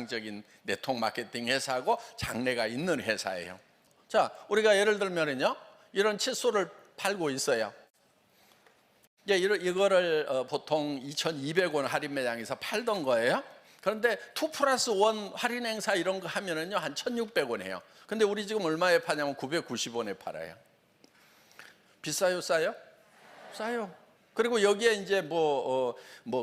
적인 네트워크 마케팅 회사하고 장래가 있는 회사예요. 자, 우리가 예를 들면은요, 이런 칫솔을 팔고 있어요. 이거를 보통 2,200원 할인 매장에서 팔던 거예요. 그런데 2+1 할인 행사 이런 거 하면은요, 한 1,600원 해요. 근데 우리 지금 얼마에 파냐면 990원에 팔아요. 비싸요, 싸요? 싸요. 그리고 여기에 이제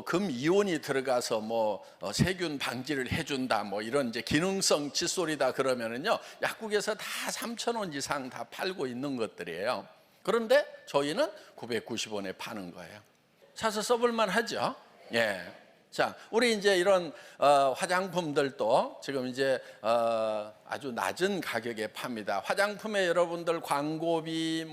금 이온이 들어가서 세균 방지를 해준다, 이런 이제 기능성 칫솔이다 그러면은요, 약국에서 다 3,000원 이상 다 팔고 있는 것들이에요. 그런데 저희는 990원에 파는 거예요. 사서 써볼만 하죠? 예. 자, 우리 이제 이런 화장품들도 지금 이제 아주 낮은 가격에 팝니다. 화장품에 여러분들 광고비,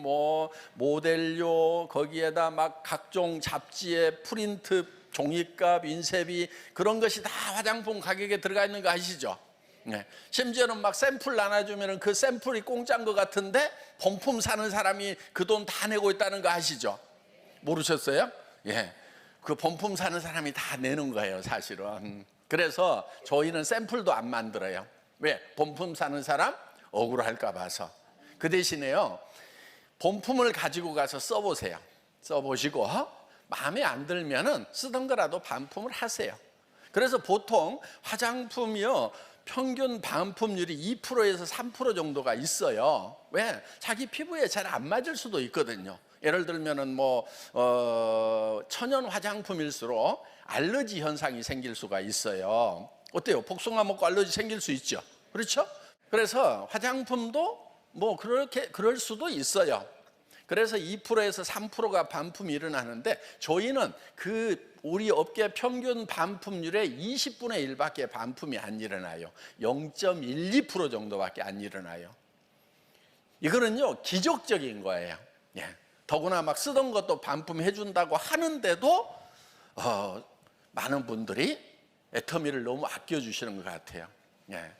모델료, 거기에다 막 각종 잡지의 프린트, 종이값, 인쇄비, 그런 것이 다 화장품 가격에 들어가 있는 거 아시죠? 네. 심지어는 막 샘플 나눠주면 그 샘플이 공짜인 것 같은데 본품 사는 사람이 그 돈 다 내고 있다는 거 아시죠? 모르셨어요? 예. 그 본품 사는 사람이 다 내는 거예요, 사실은. 그래서 저희는 샘플도 안 만들어요. 왜? 본품 사는 사람 억울할까 봐서. 그 대신에요, 본품을 가지고 가서 써보세요. 써보시고 마음에 안 들면은 쓰던 거라도 반품을 하세요. 그래서 보통 화장품이요, 평균 반품률이 2%에서 3% 정도가 있어요. 왜? 자기 피부에 잘 안 맞을 수도 있거든요. 예를 들면은 천연 화장품일수록 알러지 현상이 생길 수가 있어요. 어때요? 복숭아 먹고 알러지 생길 수 있죠. 그렇죠? 그래서 화장품도 그럴 수도 있어요. 그래서 2%에서 3%가 반품이 일어나는데 저희는 우리 업계 평균 반품률의 20분의 1밖에 반품이 안 일어나요. 0.12% 정도밖에 안 일어나요. 이거는요, 기적적인 거예요. 예. 더구나 막 쓰던 것도 반품해 준다고 하는데도 많은 분들이 애터미를 너무 아껴주시는 것 같아요. 예.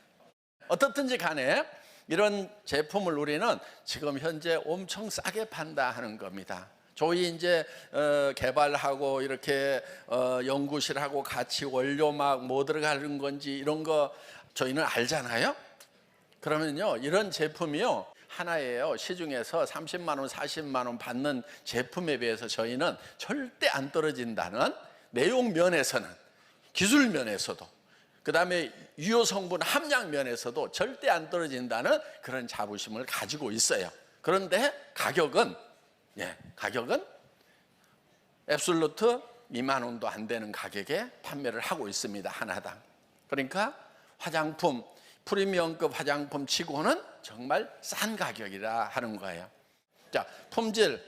어떻든지 간에 이런 제품을 우리는 지금 현재 엄청 싸게 판다 하는 겁니다. 저희 이제 개발하고 이렇게 연구실하고 같이 원료 뭐 들어가는 건지 이런 거 저희는 알잖아요. 그러면요, 이런 제품이요, 하나예요, 시중에서 30만 원, 40만 원 받는 제품에 비해서 저희는 절대 안 떨어진다는 내용 면에서는, 기술 면에서도, 그 다음에 유효 성분 함량 면에서도 절대 안 떨어진다는 그런 자부심을 가지고 있어요. 그런데 가격은 앱솔루트 2만 원도 안 되는 가격에 판매를 하고 있습니다, 하나당. 그러니까 화장품, 프리미엄급 화장품 치고는 정말 싼 가격이라 하는 거예요. 자, 품질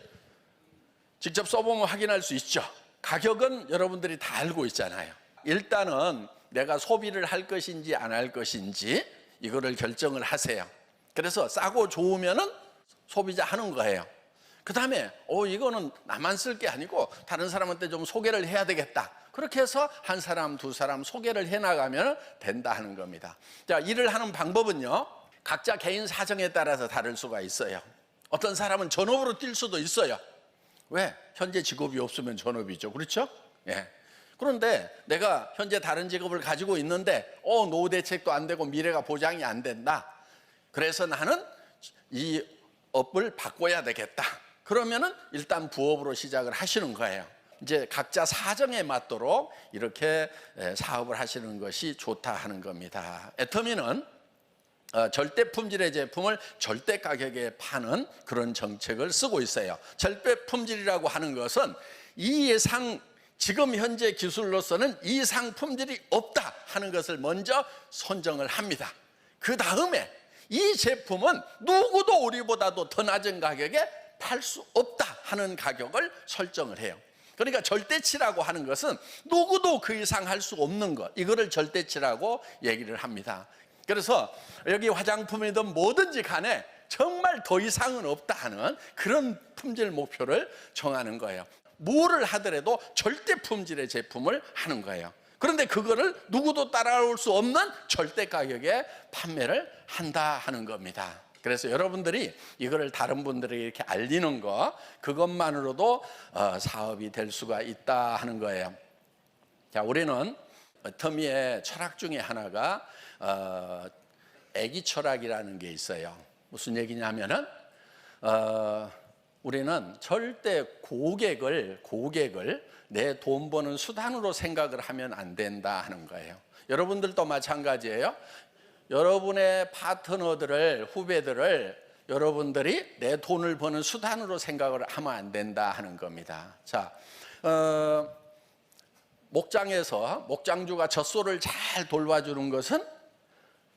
직접 써보면 확인할 수 있죠. 가격은 여러분들이 다 알고 있잖아요. 일단은 내가 소비를 할 것인지 안 할 것인지 이거를 결정을 하세요. 그래서 싸고 좋으면은 소비자 하는 거예요. 그 다음에 이거는 나만 쓸 게 아니고 다른 사람한테 좀 소개를 해야 되겠다. 그렇게 해서 한 사람, 두 사람 소개를 해나가면 된다 하는 겁니다. 자, 일을 하는 방법은요, 각자 개인 사정에 따라서 다를 수가 있어요. 어떤 사람은 전업으로 뛸 수도 있어요. 왜? 현재 직업이 없으면 전업이죠. 그렇죠? 예. 그런데 내가 현재 다른 직업을 가지고 있는데 노후 대책도 안 되고 미래가 보장이 안 된다. 그래서 나는 이 업을 바꿔야 되겠다. 그러면은 일단 부업으로 시작을 하시는 거예요. 이제 각자 사정에 맞도록 이렇게 사업을 하시는 것이 좋다 하는 겁니다. 애터미는 절대 품질의 제품을 절대 가격에 파는 그런 정책을 쓰고 있어요. 절대 품질이라고 하는 것은 지금 현재 기술로서는 이 이상 품질이 없다 하는 것을 먼저 선정을 합니다. 그 다음에 이 제품은 누구도 우리보다도 더 낮은 가격에 팔 수 없다 하는 가격을 설정을 해요. 그러니까 절대치라고 하는 것은 누구도 그 이상 할 수 없는 것, 이거를 절대치라고 얘기를 합니다. 그래서 여기 화장품이든 뭐든지 간에 정말 더 이상은 없다 하는 그런 품질 목표를 정하는 거예요. 뭐를 하더라도 절대 품질의 제품을 하는 거예요. 그런데 그거를 누구도 따라올 수 없는 절대 가격에 판매를 한다 하는 겁니다. 그래서 여러분들이 이거를 다른 분들에게 이렇게 알리는 거, 그것만으로도 사업이 될 수가 있다 하는 거예요. 자, 우리는 애터미의 철학 중에 하나가 애기 철학이라는 게 있어요. 무슨 얘기냐면은 우리는 절대 고객을 내 돈 버는 수단으로 생각을 하면 안 된다 하는 거예요. 여러분들도 마찬가지예요. 여러분의 파트너들을, 후배들을 여러분들이 내 돈을 버는 수단으로 생각을 하면 안 된다 하는 겁니다. 자, 목장에서 목장주가 젖소를 잘 돌봐주는 것은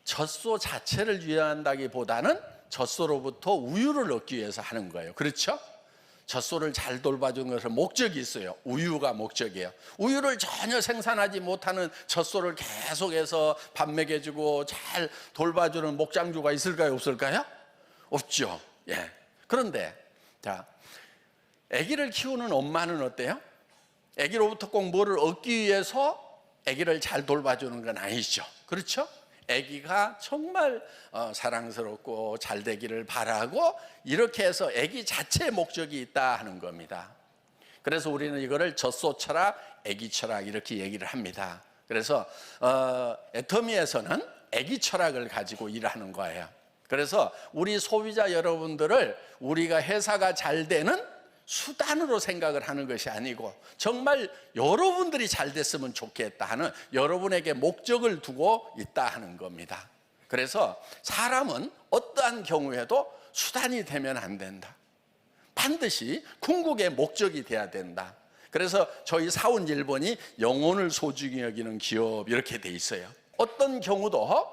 젖소 자체를 위한다기보다는 젖소로부터 우유를 얻기 위해서 하는 거예요. 그렇죠? 젖소를 잘 돌봐주는 것은 목적이 있어요. 우유가 목적이에요. 우유를 전혀 생산하지 못하는 젖소를 계속해서 밥 먹여주고 잘 돌봐주는 목장주가 있을까요? 없을까요? 없죠. 예. 그런데 자, 아기를 키우는 엄마는 어때요? 아기로부터 꼭 뭐를 얻기 위해서 아기를 잘 돌봐주는 건 아니죠. 그렇죠? 아기가 정말 사랑스럽고 잘 되기를 바라고 이렇게 해서 아기 자체의 목적이 있다 하는 겁니다. 그래서 우리는 이거를 젖소 철학, 아기 철학 이렇게 얘기를 합니다. 그래서 애터미에서는 아기 철학을 가지고 일하는 거예요. 그래서 우리 소비자 여러분들을 우리가 회사가 잘 되는 수단으로 생각을 하는 것이 아니고 정말 여러분들이 잘 됐으면 좋겠다 하는 여러분에게 목적을 두고 있다 하는 겁니다. 그래서 사람은 어떠한 경우에도 수단이 되면 안 된다. 반드시 궁극의 목적이 돼야 된다. 그래서 저희 사원 1번이 영혼을 소중히 여기는 기업 이렇게 돼 있어요. 어떤 경우도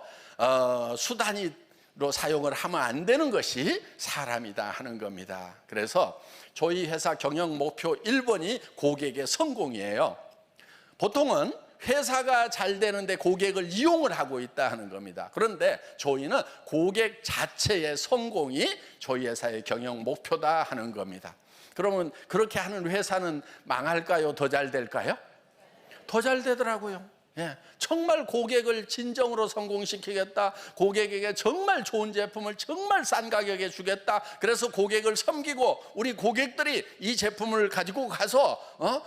수단으로 사용을 하면 안 되는 것이 사람이다 하는 겁니다. 그래서 저희 회사 경영 목표 1번이 고객의 성공이에요. 보통은 회사가 잘 되는데 고객을 이용을 하고 있다 하는 겁니다. 그런데 저희는 고객 자체의 성공이 저희 회사의 경영 목표다 하는 겁니다. 그러면 그렇게 하는 회사는 망할까요? 더 잘 될까요? 더 잘 되더라고요. 예, 정말 고객을 진정으로 성공시키겠다. 고객에게 정말 좋은 제품을 정말 싼 가격에 주겠다. 그래서 고객을 섬기고 우리 고객들이 이 제품을 가지고 가서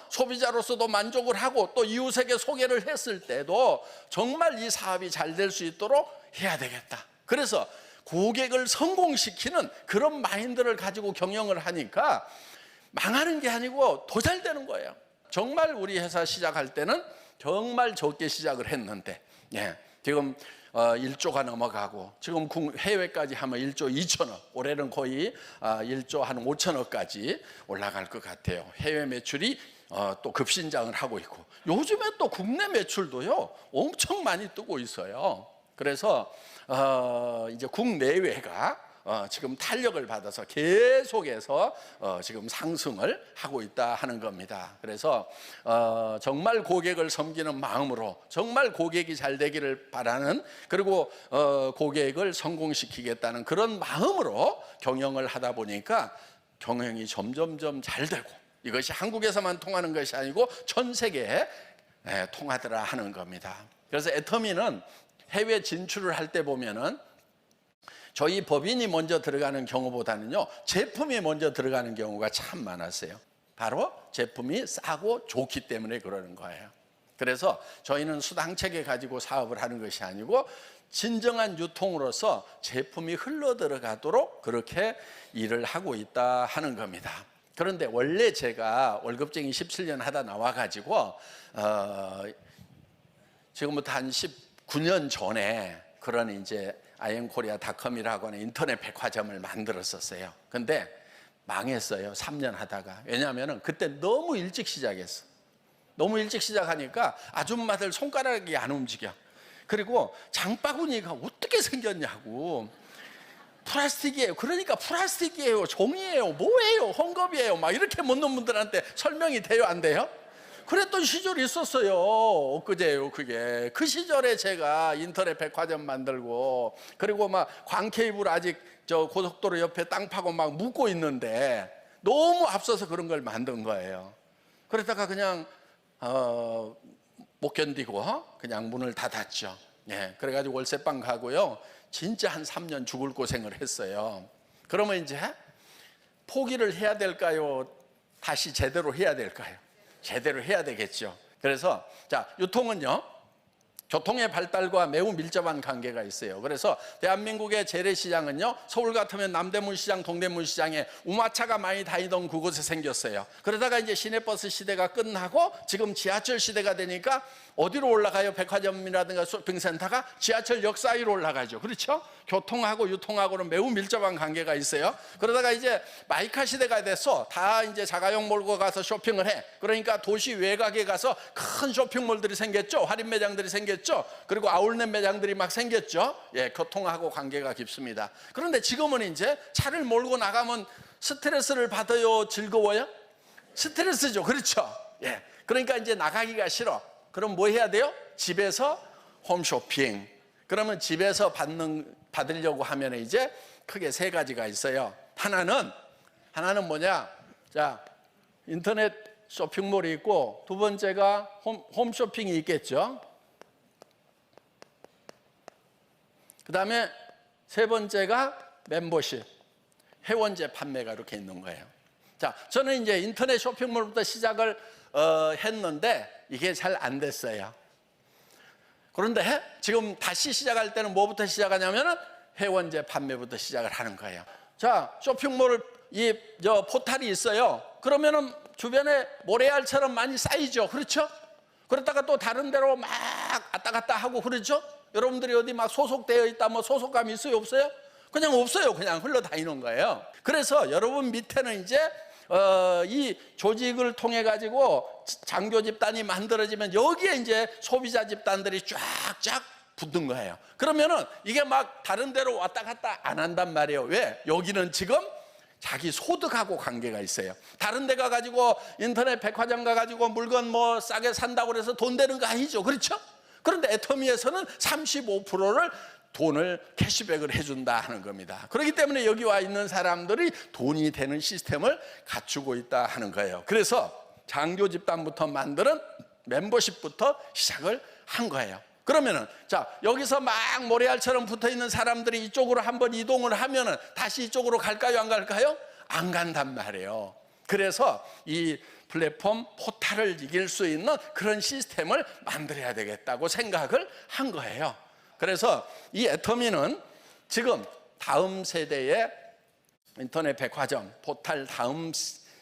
소비자로서도 만족을 하고 또 이웃에게 소개를 했을 때도 정말 이 사업이 잘 될 수 있도록 해야 되겠다. 그래서 고객을 성공시키는 그런 마인드를 가지고 경영을 하니까 망하는 게 아니고 더 잘 되는 거예요. 정말 우리 회사 시작할 때는 정말 적게 시작을 했는데 지금 1조가 넘어가고 지금 해외까지 하면 1조 2천억 올해는 거의 1조 한 5천억까지 올라갈 것 같아요. 해외 매출이 또 급신장을 하고 있고 요즘에 또 국내 매출도요 엄청 많이 뜨고 있어요. 그래서 이제 국내외가 지금 탄력을 받아서 계속해서 지금 상승을 하고 있다 하는 겁니다. 그래서 정말 고객을 섬기는 마음으로 정말 고객이 잘 되기를 바라는 그리고 고객을 성공시키겠다는 그런 마음으로 경영을 하다 보니까 경영이 점점점 잘 되고 이것이 한국에서만 통하는 것이 아니고 전 세계에 통하더라 하는 겁니다. 그래서 애터미는 해외 진출을 할 때 보면은 저희 법인이 먼저 들어가는 경우보다는요 제품이 먼저 들어가는 경우가 참 많았어요. 바로 제품이 싸고 좋기 때문에 그러는 거예요. 그래서 저희는 수당체계 가지고 사업을 하는 것이 아니고 진정한 유통으로서 제품이 흘러 들어가도록 그렇게 일을 하고 있다 하는 겁니다. 그런데 원래 제가 월급쟁이 17년 하다 나와가지고 지금부터 한 19년 전에 그런 이제 iamkorea.com이라고 하는 인터넷 백화점을 만들었었어요. 근데 망했어요. 3년 하다가. 왜냐하면 그때 너무 일찍 시작했어. 너무 일찍 시작하니까 아줌마들 손가락이 안 움직여. 그리고 장바구니가 어떻게 생겼냐고. 플라스틱이에요. 그러니까 플라스틱이에요. 종이에요. 뭐예요? 헝겊이에요. 막 이렇게 묻는 분들한테 설명이 돼요? 안 돼요? 그랬던 시절이 있었어요. 엊그제요 그게. 그 시절에 제가 인터넷 백화점 만들고 그리고 막 광케이블 아직 저 고속도로 옆에 땅 파고 막 묻고 있는데 너무 앞서서 그런 걸 만든 거예요. 그러다가 그냥 못 견디고 그냥 문을 닫았죠. 그래가지고 월세방 가고요. 진짜 한 3년 죽을 고생을 했어요. 그러면 이제 포기를 해야 될까요? 다시 제대로 해야 될까요? 제대로 해야 되겠죠. 그래서 자, 유통은요 교통의 발달과 매우 밀접한 관계가 있어요. 그래서 대한민국의 재래시장은요, 서울 같으면 남대문 시장, 동대문 시장에 우마차가 많이 다니던 그곳에 생겼어요. 그러다가 이제 시내버스 시대가 끝나고 지금 지하철 시대가 되니까 어디로 올라가요? 백화점이라든가 쇼핑센터가 지하철역 사이로 올라가죠. 그렇죠? 교통하고 유통하고는 매우 밀접한 관계가 있어요. 그러다가 이제 마이카 시대가 돼서 다 이제 자가용 몰고 가서 쇼핑을 해. 그러니까 도시 외곽에 가서 큰 쇼핑몰들이 생겼죠. 할인 매장들이 생겼죠. 그리고 아울렛 매장들이 막 생겼죠. 예, 교통하고 관계가 깊습니다. 그런데 지금은 이제 차를 몰고 나가면 스트레스를 받아요? 즐거워요? 스트레스죠. 그렇죠? 예. 그러니까 이제 나가기가 싫어. 그럼 뭐 해야 돼요? 집에서 홈쇼핑. 그러면 집에서 받으려고 하면 이제 크게 세 가지가 있어요. 하나는 뭐냐? 자, 인터넷 쇼핑몰이 있고, 두 번째가 홈쇼핑이 있겠죠. 그 다음에 세 번째가 멤버십, 회원제 판매가 이렇게 있는 거예요. 자, 저는 이제 인터넷 쇼핑몰부터 시작을 했는데 이게 잘 안 됐어요. 그런데 지금 다시 시작할 때는 뭐부터 시작하냐면은 회원제 판매부터 시작을 하는 거예요. 자, 쇼핑몰 포탈이 있어요. 그러면은 주변에 모래알처럼 많이 쌓이죠. 그렇죠? 그러다가 또 다른 데로 막 왔다 갔다 하고 그러죠? 여러분들이 어디 막 소속되어 있다, 뭐 소속감이 있어요? 없어요? 그냥 없어요. 그냥 흘러다니는 거예요. 그래서 여러분 밑에는 이제 이 조직을 통해 가지고 장교 집단이 만들어지면 여기에 이제 소비자 집단들이 쫙쫙 붙는 거예요. 그러면은 이게 막 다른 데로 왔다 갔다 안 한단 말이에요. 왜? 여기는 지금 자기 소득하고 관계가 있어요. 다른 데 가가지고 인터넷 백화점 가가지고 물건 뭐 싸게 산다고 그래서 돈 되는 거 아니죠. 그렇죠? 그런데 애터미에서는 35%를 돈을 캐시백을 해준다 하는 겁니다. 그렇기 때문에 여기 와 있는 사람들이 돈이 되는 시스템을 갖추고 있다 하는 거예요. 그래서 장교 집단부터 만드는 멤버십부터 시작을 한 거예요. 그러면은 자, 여기서 막 모래알처럼 붙어 있는 사람들이 이쪽으로 한번 이동을 하면은 다시 이쪽으로 갈까요? 안 갈까요? 안 간단 말이에요. 그래서 이 플랫폼 포탈을 이길 수 있는 그런 시스템을 만들어야 되겠다고 생각을 한 거예요. 그래서 이 애터미는 지금 다음 세대의 인터넷 백화점 포탈 다음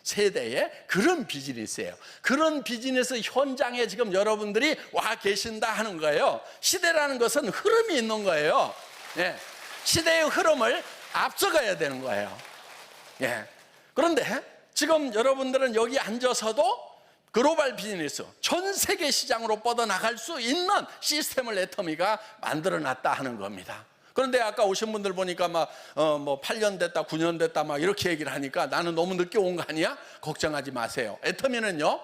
세대의 그런 비즈니스예요. 그런 비즈니스 현장에 지금 여러분들이 와 계신다 하는 거예요. 시대라는 것은 흐름이 있는 거예요. 예. 시대의 흐름을 앞서가야 되는 거예요. 예. 그런데 지금 여러분들은 여기 앉아서도 글로벌 비즈니스, 전 세계 시장으로 뻗어나갈 수 있는 시스템을 애터미가 만들어놨다 하는 겁니다. 그런데 아까 오신 분들 보니까 막 뭐 8년 됐다, 9년 됐다 막 이렇게 얘기를 하니까 나는 너무 늦게 온 거 아니야? 걱정하지 마세요. 애터미는요,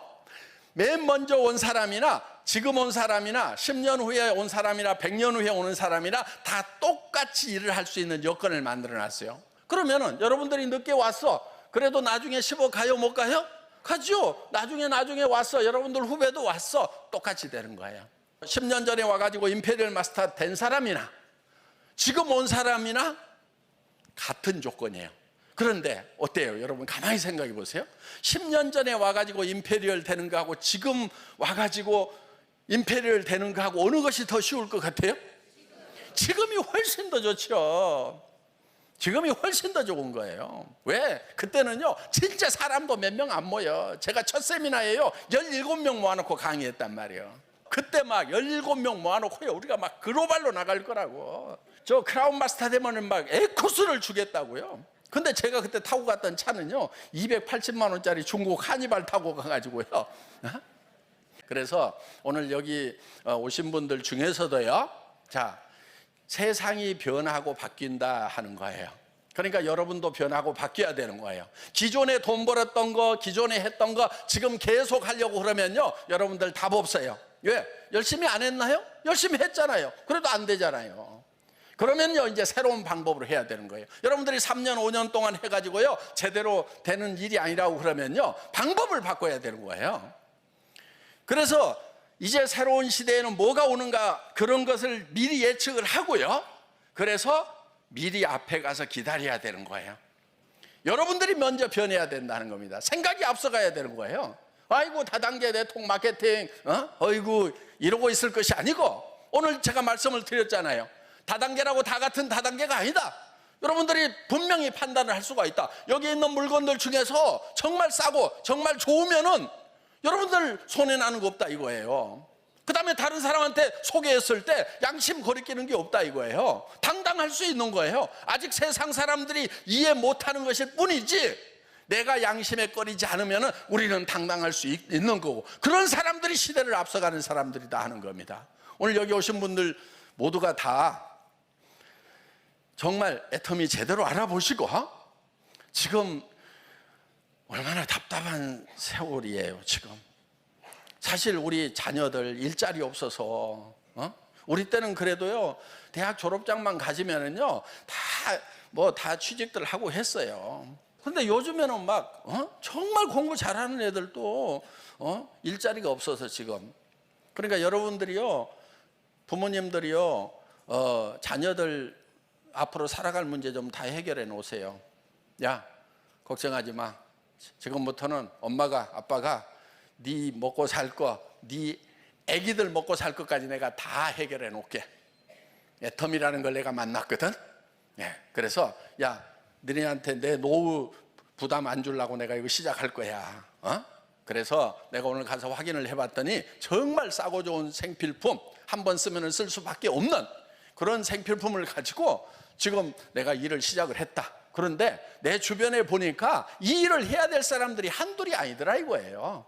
맨 먼저 온 사람이나 지금 온 사람이나 10년 후에 온 사람이나 100년 후에 오는 사람이나 다 똑같이 일을 할 수 있는 여건을 만들어놨어요. 그러면은 여러분들이 늦게 왔어. 그래도 나중에 10억 가요, 못 가요? 가죠. 나중에 왔어. 여러분들 후배도 왔어. 똑같이 되는 거예요. 10년 전에 와가지고 임페리얼 마스터 된 사람이나 지금 온 사람이나 같은 조건이에요. 그런데 어때요? 여러분 가만히 생각해 보세요. 10년 전에 와가지고 임페리얼 되는 거하고 지금 와가지고 임페리얼 되는 거하고 어느 것이 더 쉬울 것 같아요? 지금이 훨씬 더 좋죠. 지금이 훨씬 더 좋은 거예요. 왜? 그때는요 진짜 사람도 몇 명 안 모여. 제가 첫 세미나에요 17명 모아놓고 강의했단 말이에요. 그때 막 17명 모아놓고요 우리가 막 글로벌로 나갈 거라고. 저 크라운 마스터 되면은 막 에코스를 주겠다고요. 근데 제가 그때 타고 갔던 차는요 280만 원짜리 중국 하니발 타고 가가지고요. 그래서 오늘 여기 오신 분들 중에서도요, 자, 세상이 변하고 바뀐다 하는 거예요. 그러니까 여러분도 변하고 바뀌어야 되는 거예요. 기존에 돈 벌었던 거, 기존에 했던 거 지금 계속 하려고 그러면요 여러분들 답 없어요. 왜? 열심히 안 했나요? 열심히 했잖아요. 그래도 안 되잖아요. 그러면요 이제 새로운 방법으로 해야 되는 거예요. 여러분들이 3년 5년 동안 해가지고요 제대로 되는 일이 아니라고 그러면요 방법을 바꿔야 되는 거예요. 그래서 이제 새로운 시대에는 뭐가 오는가 그런 것을 미리 예측을 하고요, 그래서 미리 앞에 가서 기다려야 되는 거예요. 여러분들이 먼저 변해야 된다는 겁니다. 생각이 앞서가야 되는 거예요. 아이고 다단계 네트워크 마케팅 어이구 이러고 있을 것이 아니고 오늘 제가 말씀을 드렸잖아요. 다단계라고 다 같은 다단계가 아니다. 여러분들이 분명히 판단을 할 수가 있다. 여기 있는 물건들 중에서 정말 싸고 정말 좋으면은 여러분들 손해나는 거 없다 이거예요. 그 다음에 다른 사람한테 소개했을 때 양심 거리끼는 게 없다 이거예요. 당당할 수 있는 거예요. 아직 세상 사람들이 이해 못하는 것일 뿐이지, 내가 양심에 꺼리지 않으면 우리는 당당할 수 있는 거고, 그런 사람들이 시대를 앞서가는 사람들이다 하는 겁니다. 오늘 여기 오신 분들 모두가 다 정말 애터미 제대로 알아보시고, 지금 얼마나 답답한 세월이에요. 지금 사실 우리 자녀들 일자리 없어서, 우리 때는 그래도요 대학 졸업장만 가지면은요 다 취직들 하고 했어요. 근데 요즘에는 막 정말 공부 잘하는 애들도 일자리가 없어서 지금. 그러니까 여러분들이요, 부모님들이요, 자녀들 앞으로 살아갈 문제 좀 다 해결해 놓으세요. 야, 걱정하지 마. 지금부터는 엄마가, 아빠가 네 먹고 살 거, 네 애기들 먹고 살 것까지 내가 다 해결해 놓을게. 애텀이라는 걸 내가 만났거든. 그래서 야, 너네한테 내 노후 부담 안 주려고 내가 이거 시작할 거야. 그래서 내가 오늘 가서 확인을 해봤더니 정말 싸고 좋은 생필품, 한 번 쓰면 쓸 수밖에 없는 그런 생필품을 가지고 지금 내가 일을 시작을 했다. 그런데 내 주변에 보니까 이 일을 해야 될 사람들이 한둘이 아니더라 이거예요.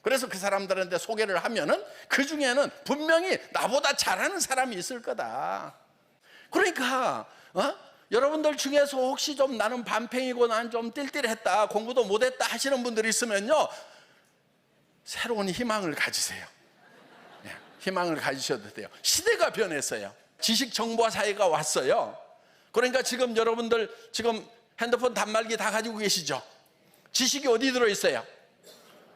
그래서 그 사람들한테 소개를 하면은 그 중에는 분명히 나보다 잘하는 사람이 있을 거다. 그러니까 여러분들 중에서 혹시 좀 나는 반팽이고 난 좀 띨띨했다, 공부도 못했다 하시는 분들이 있으면요, 새로운 희망을 가지세요. 희망을 가지셔도 돼요. 시대가 변했어요. 지식 정보화 사회가 왔어요. 그러니까 지금 여러분들 지금 핸드폰 단말기 다 가지고 계시죠? 지식이 어디 들어있어요?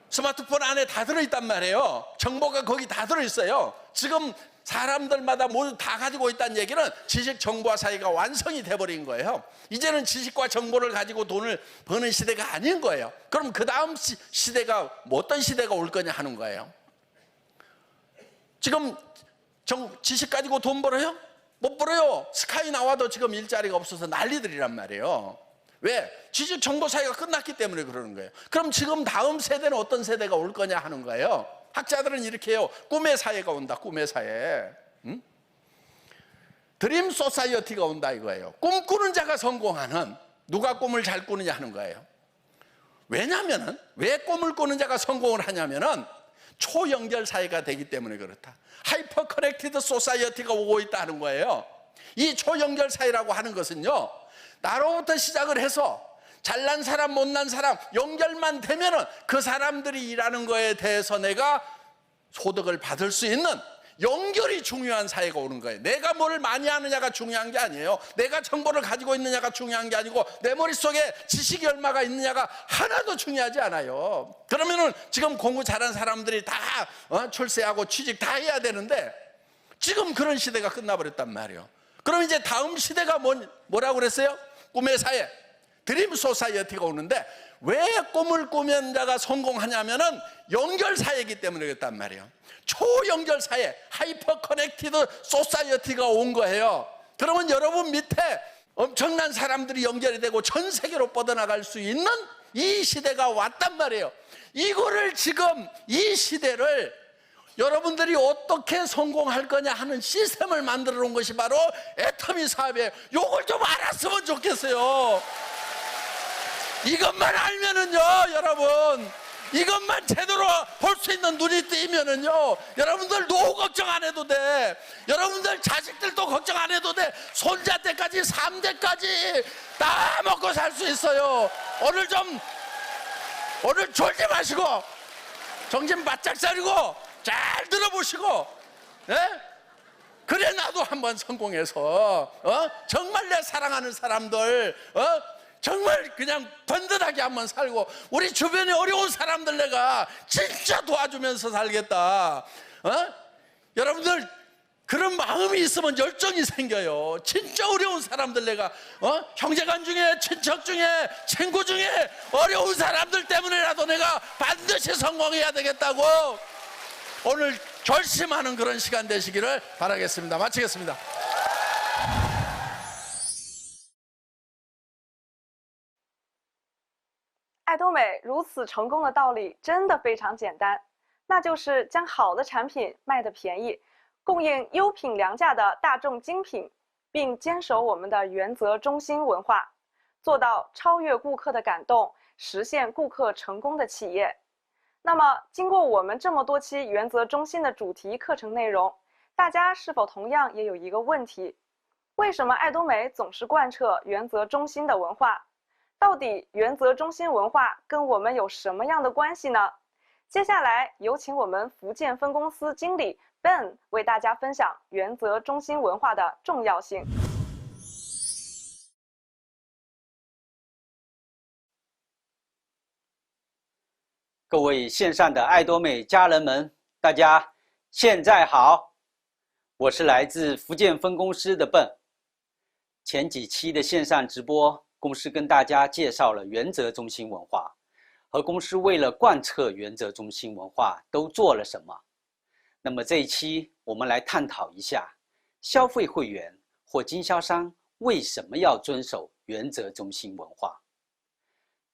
스마트폰 안에 다 들어있단 말이에요. 정보가 거기 다 들어있어요. 지금 사람들마다 모두 다 가지고 있다는 얘기는 지식 정보화 사회가 완성이 돼버린 거예요. 이제는 지식과 정보를 가지고 돈을 버는 시대가 아닌 거예요. 그럼 그 다음 시대가 어떤 시대가 올 거냐 하는 거예요. 지금 지식 가지고 돈 벌어요? 못 벌어요. 스카이 나와도 지금 일자리가 없어서 난리들이란 말이에요. 왜? 지식 정보 사회가 끝났기 때문에 그러는 거예요. 그럼 지금 다음 세대는 어떤 세대가 올 거냐 하는 거예요. 학자들은 이렇게 해요. 꿈의 사회가 온다. 꿈의 사회. 드림 소사이어티가 온다 이거예요. 꿈꾸는 자가 성공하는, 누가 꿈을 잘 꾸느냐 하는 거예요. 왜냐면은, 왜 꿈을 꾸는 자가 성공을 하냐면은 초연결 사회가 되기 때문에 그렇다. 하이퍼 커넥티드 소사이어티가 오고 있다는 거예요. 이 초연결 사회라고 하는 것은요, 나로부터 시작을 해서 잘난 사람 못난 사람 연결만 되면은 그 사람들이 일하는 거에 대해서 내가 소득을 받을 수 있는 연결이 중요한 사회가 오는 거예요. 내가 뭐를 많이 하느냐가 중요한 게 아니에요. 내가 정보를 가지고 있느냐가 중요한 게 아니고 내 머릿속에 지식이 얼마가 있느냐가 하나도 중요하지 않아요. 그러면은 지금 공부 잘한 사람들이 다 출세하고 취직 다 해야 되는데 지금 그런 시대가 끝나버렸단 말이에요. 그럼 이제 다음 시대가 뭐라고 그랬어요? 꿈의 사회, 드림 소사이어티가 오는데, 왜 꿈을 꾸면 자가 성공하냐면은 연결 사회이기 때문에 그랬단 말이에요. 초연결 사회, 하이퍼 커넥티드 소사이어티가 온 거예요. 그러면 여러분 밑에 엄청난 사람들이 연결이 되고 전 세계로 뻗어나갈 수 있는 이 시대가 왔단 말이에요. 이거를 지금, 이 시대를 여러분들이 어떻게 성공할 거냐 하는 시스템을 만들어 놓은 것이 바로 애터미 사업이에요. 요걸 좀 알았으면 좋겠어요. 이것만 알면은요, 여러분, 이것만 제대로 볼 수 있는 눈이 뜨이면은요, 여러분들 노후 걱정 안 해도 돼. 여러분들 자식들도 걱정 안 해도 돼. 손자 때까지 3대까지 다 먹고 살 수 있어요. 오늘 졸지 마시고 정신 바짝 차리고 잘 들어보시고, 그래 나도 한번 성공해서 정말 내 사랑하는 사람들 정말 그냥 든든하게 한번 살고, 우리 주변에 어려운 사람들 내가 진짜 도와주면서 살겠다. 여러분들 그런 마음이 있으면 열정이 생겨요. 진짜 어려운 사람들 내가 형제간 중에, 친척 중에, 친구 중에 어려운 사람들 때문에라도 내가 반드시 성공해야 되겠다고 오늘 결심하는 그런 시간 되시기를 바라겠습니다. 마치겠습니다.爱多美如此成功的道理真的非常简单，那就是将好的产品卖得便宜，供应优品良价的大众精品，并坚守我们的原则中心文化，做到超越顾客的感动，实现顾客成功的企业。那么，经过我们这么多期原则中心的主题课程内容，大家是否同样也有一个问题：为什么爱多美总是贯彻原则中心的文化？到底原则中心文化跟我们有什么样的关系呢？接下来有请我们福建分公司经理 Ben 为大家分享原则中心文化的重要性。各位线上的爱多美家人们，大家现在好，我是来自福建分公司的 Ben。前几期的线上直播，公司跟大家介绍了原则中心文化，和公司为了贯彻原则中心文化都做了什么。那么这一期我们来探讨一下，消费会员或经销商为什么要遵守原则中心文化。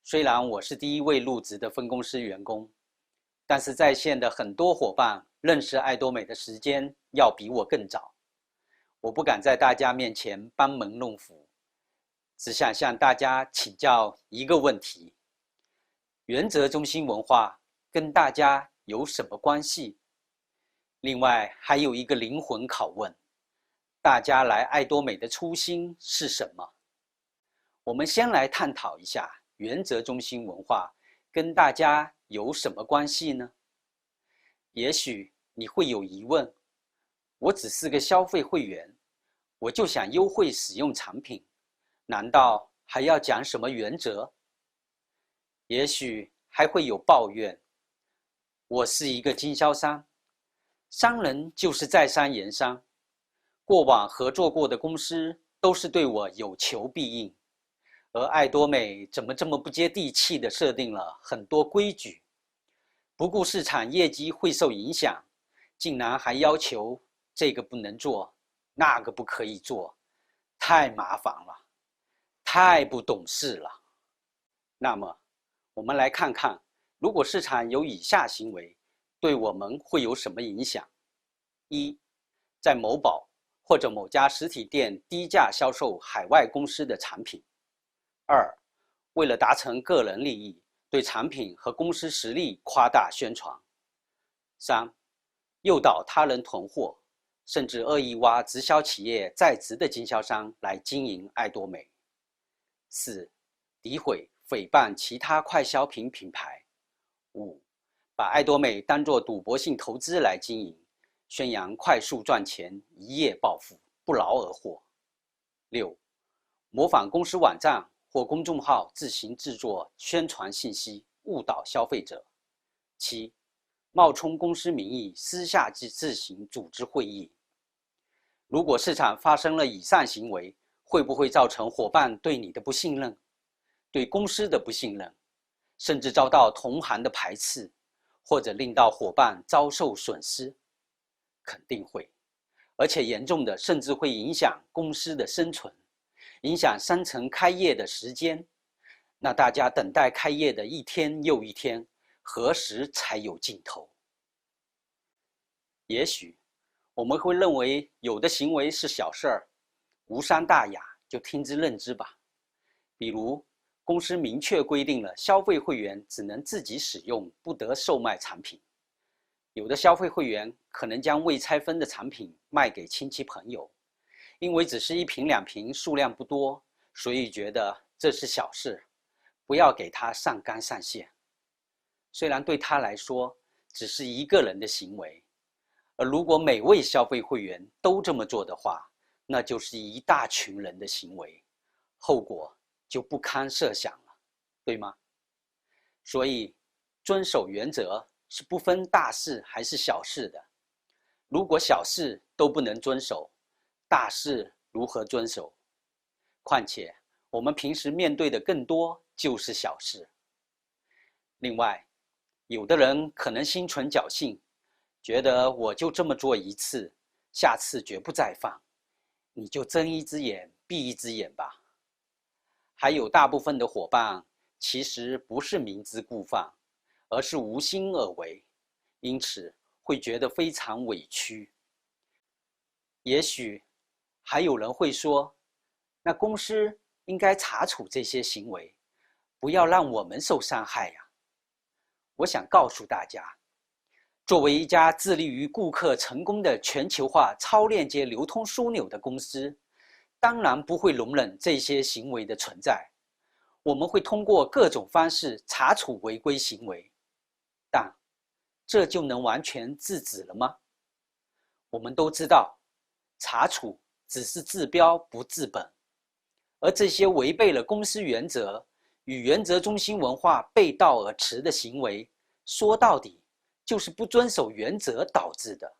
虽然我是第一位入职的分公司员工，但是在线的很多伙伴认识爱多美的时间要比我更早。我不敢在大家面前班门弄斧，只想向大家请教一个问题：原则中心文化跟大家有什么关系？另外还有一个灵魂拷问：大家来爱多美的初心是什么？我们先来探讨一下原则中心文化跟大家有什么关系呢？也许你会有疑问，我只是个消费会员，我就想优惠使用产品，难道还要讲什么原则？也许还会有抱怨，我是一个经销商，商人就是在商言商，过往合作过的公司都是对我有求必应，而爱多美怎么这么不接地气地设定了很多规矩，不顾市场业绩会受影响，竟然还要求这个不能做，那个不可以做，太麻烦了，太不懂事了。那么我们来看看，如果市场有以下行为，对我们会有什么影响？一，在某宝或者某家实体店低价销售海外公司的产品。二，为了达成个人利益，对产品和公司实力夸大宣传。三，诱导他人囤货，甚至恶意挖直销企业在职的经销商来经营爱多美。四，诋毁诽谤其他快消品品牌。五，把爱多美当作赌博性投资来经营，宣扬快速赚钱、一夜暴富、不劳而获。六，模仿公司网站或公众号自行制作宣传信息，误导消费者。七，冒充公司名义私下自行组织会议。如果市场发生了以上行为，会不会造成伙伴对你的不信任，对公司的不信任，甚至遭到同行的排斥，或者令到伙伴遭受损失？肯定会，而且严重的甚至会影响公司的生存，影响商城开业的时间。那大家等待开业的一天又一天，何时才有尽头？也许我们会认为有的行为是小事儿，无伤大雅，就听之任之吧。比如公司明确规定了消费会员只能自己使用，不得售卖产品。有的消费会员可能将未拆分的产品卖给亲戚朋友，因为只是1瓶2瓶，数量不多，所以觉得这是小事，不要给他上纲上线。虽然对他来说只是一个人的行为，而如果每位消费会员都这么做的话，那就是一大群人的行为，后果就不堪设想了，对吗？所以遵守原则是不分大事还是小事的。如果小事都不能遵守，大事如何遵守？况且我们平时面对的更多就是小事。另外，有的人可能心存侥幸，觉得我就这么做一次，下次绝不再犯，你就睁一只眼闭一只眼吧。还有大部分的伙伴其实不是明知故犯，而是无心而为，因此会觉得非常委屈。也许还有人会说，那公司应该查处这些行为，不要让我们受伤害呀。我想告诉大家，作为一家致力于顾客成功的全球化超链接流通枢纽的公司，当然不会容忍这些行为的存在。我们会通过各种方式查处违规行为，但这就能完全制止了吗？我们都知道，查处只是治标不治本，而这些违背了公司原则与原则中心文化背道而驰的行为，说到底就是不遵守原则导致的。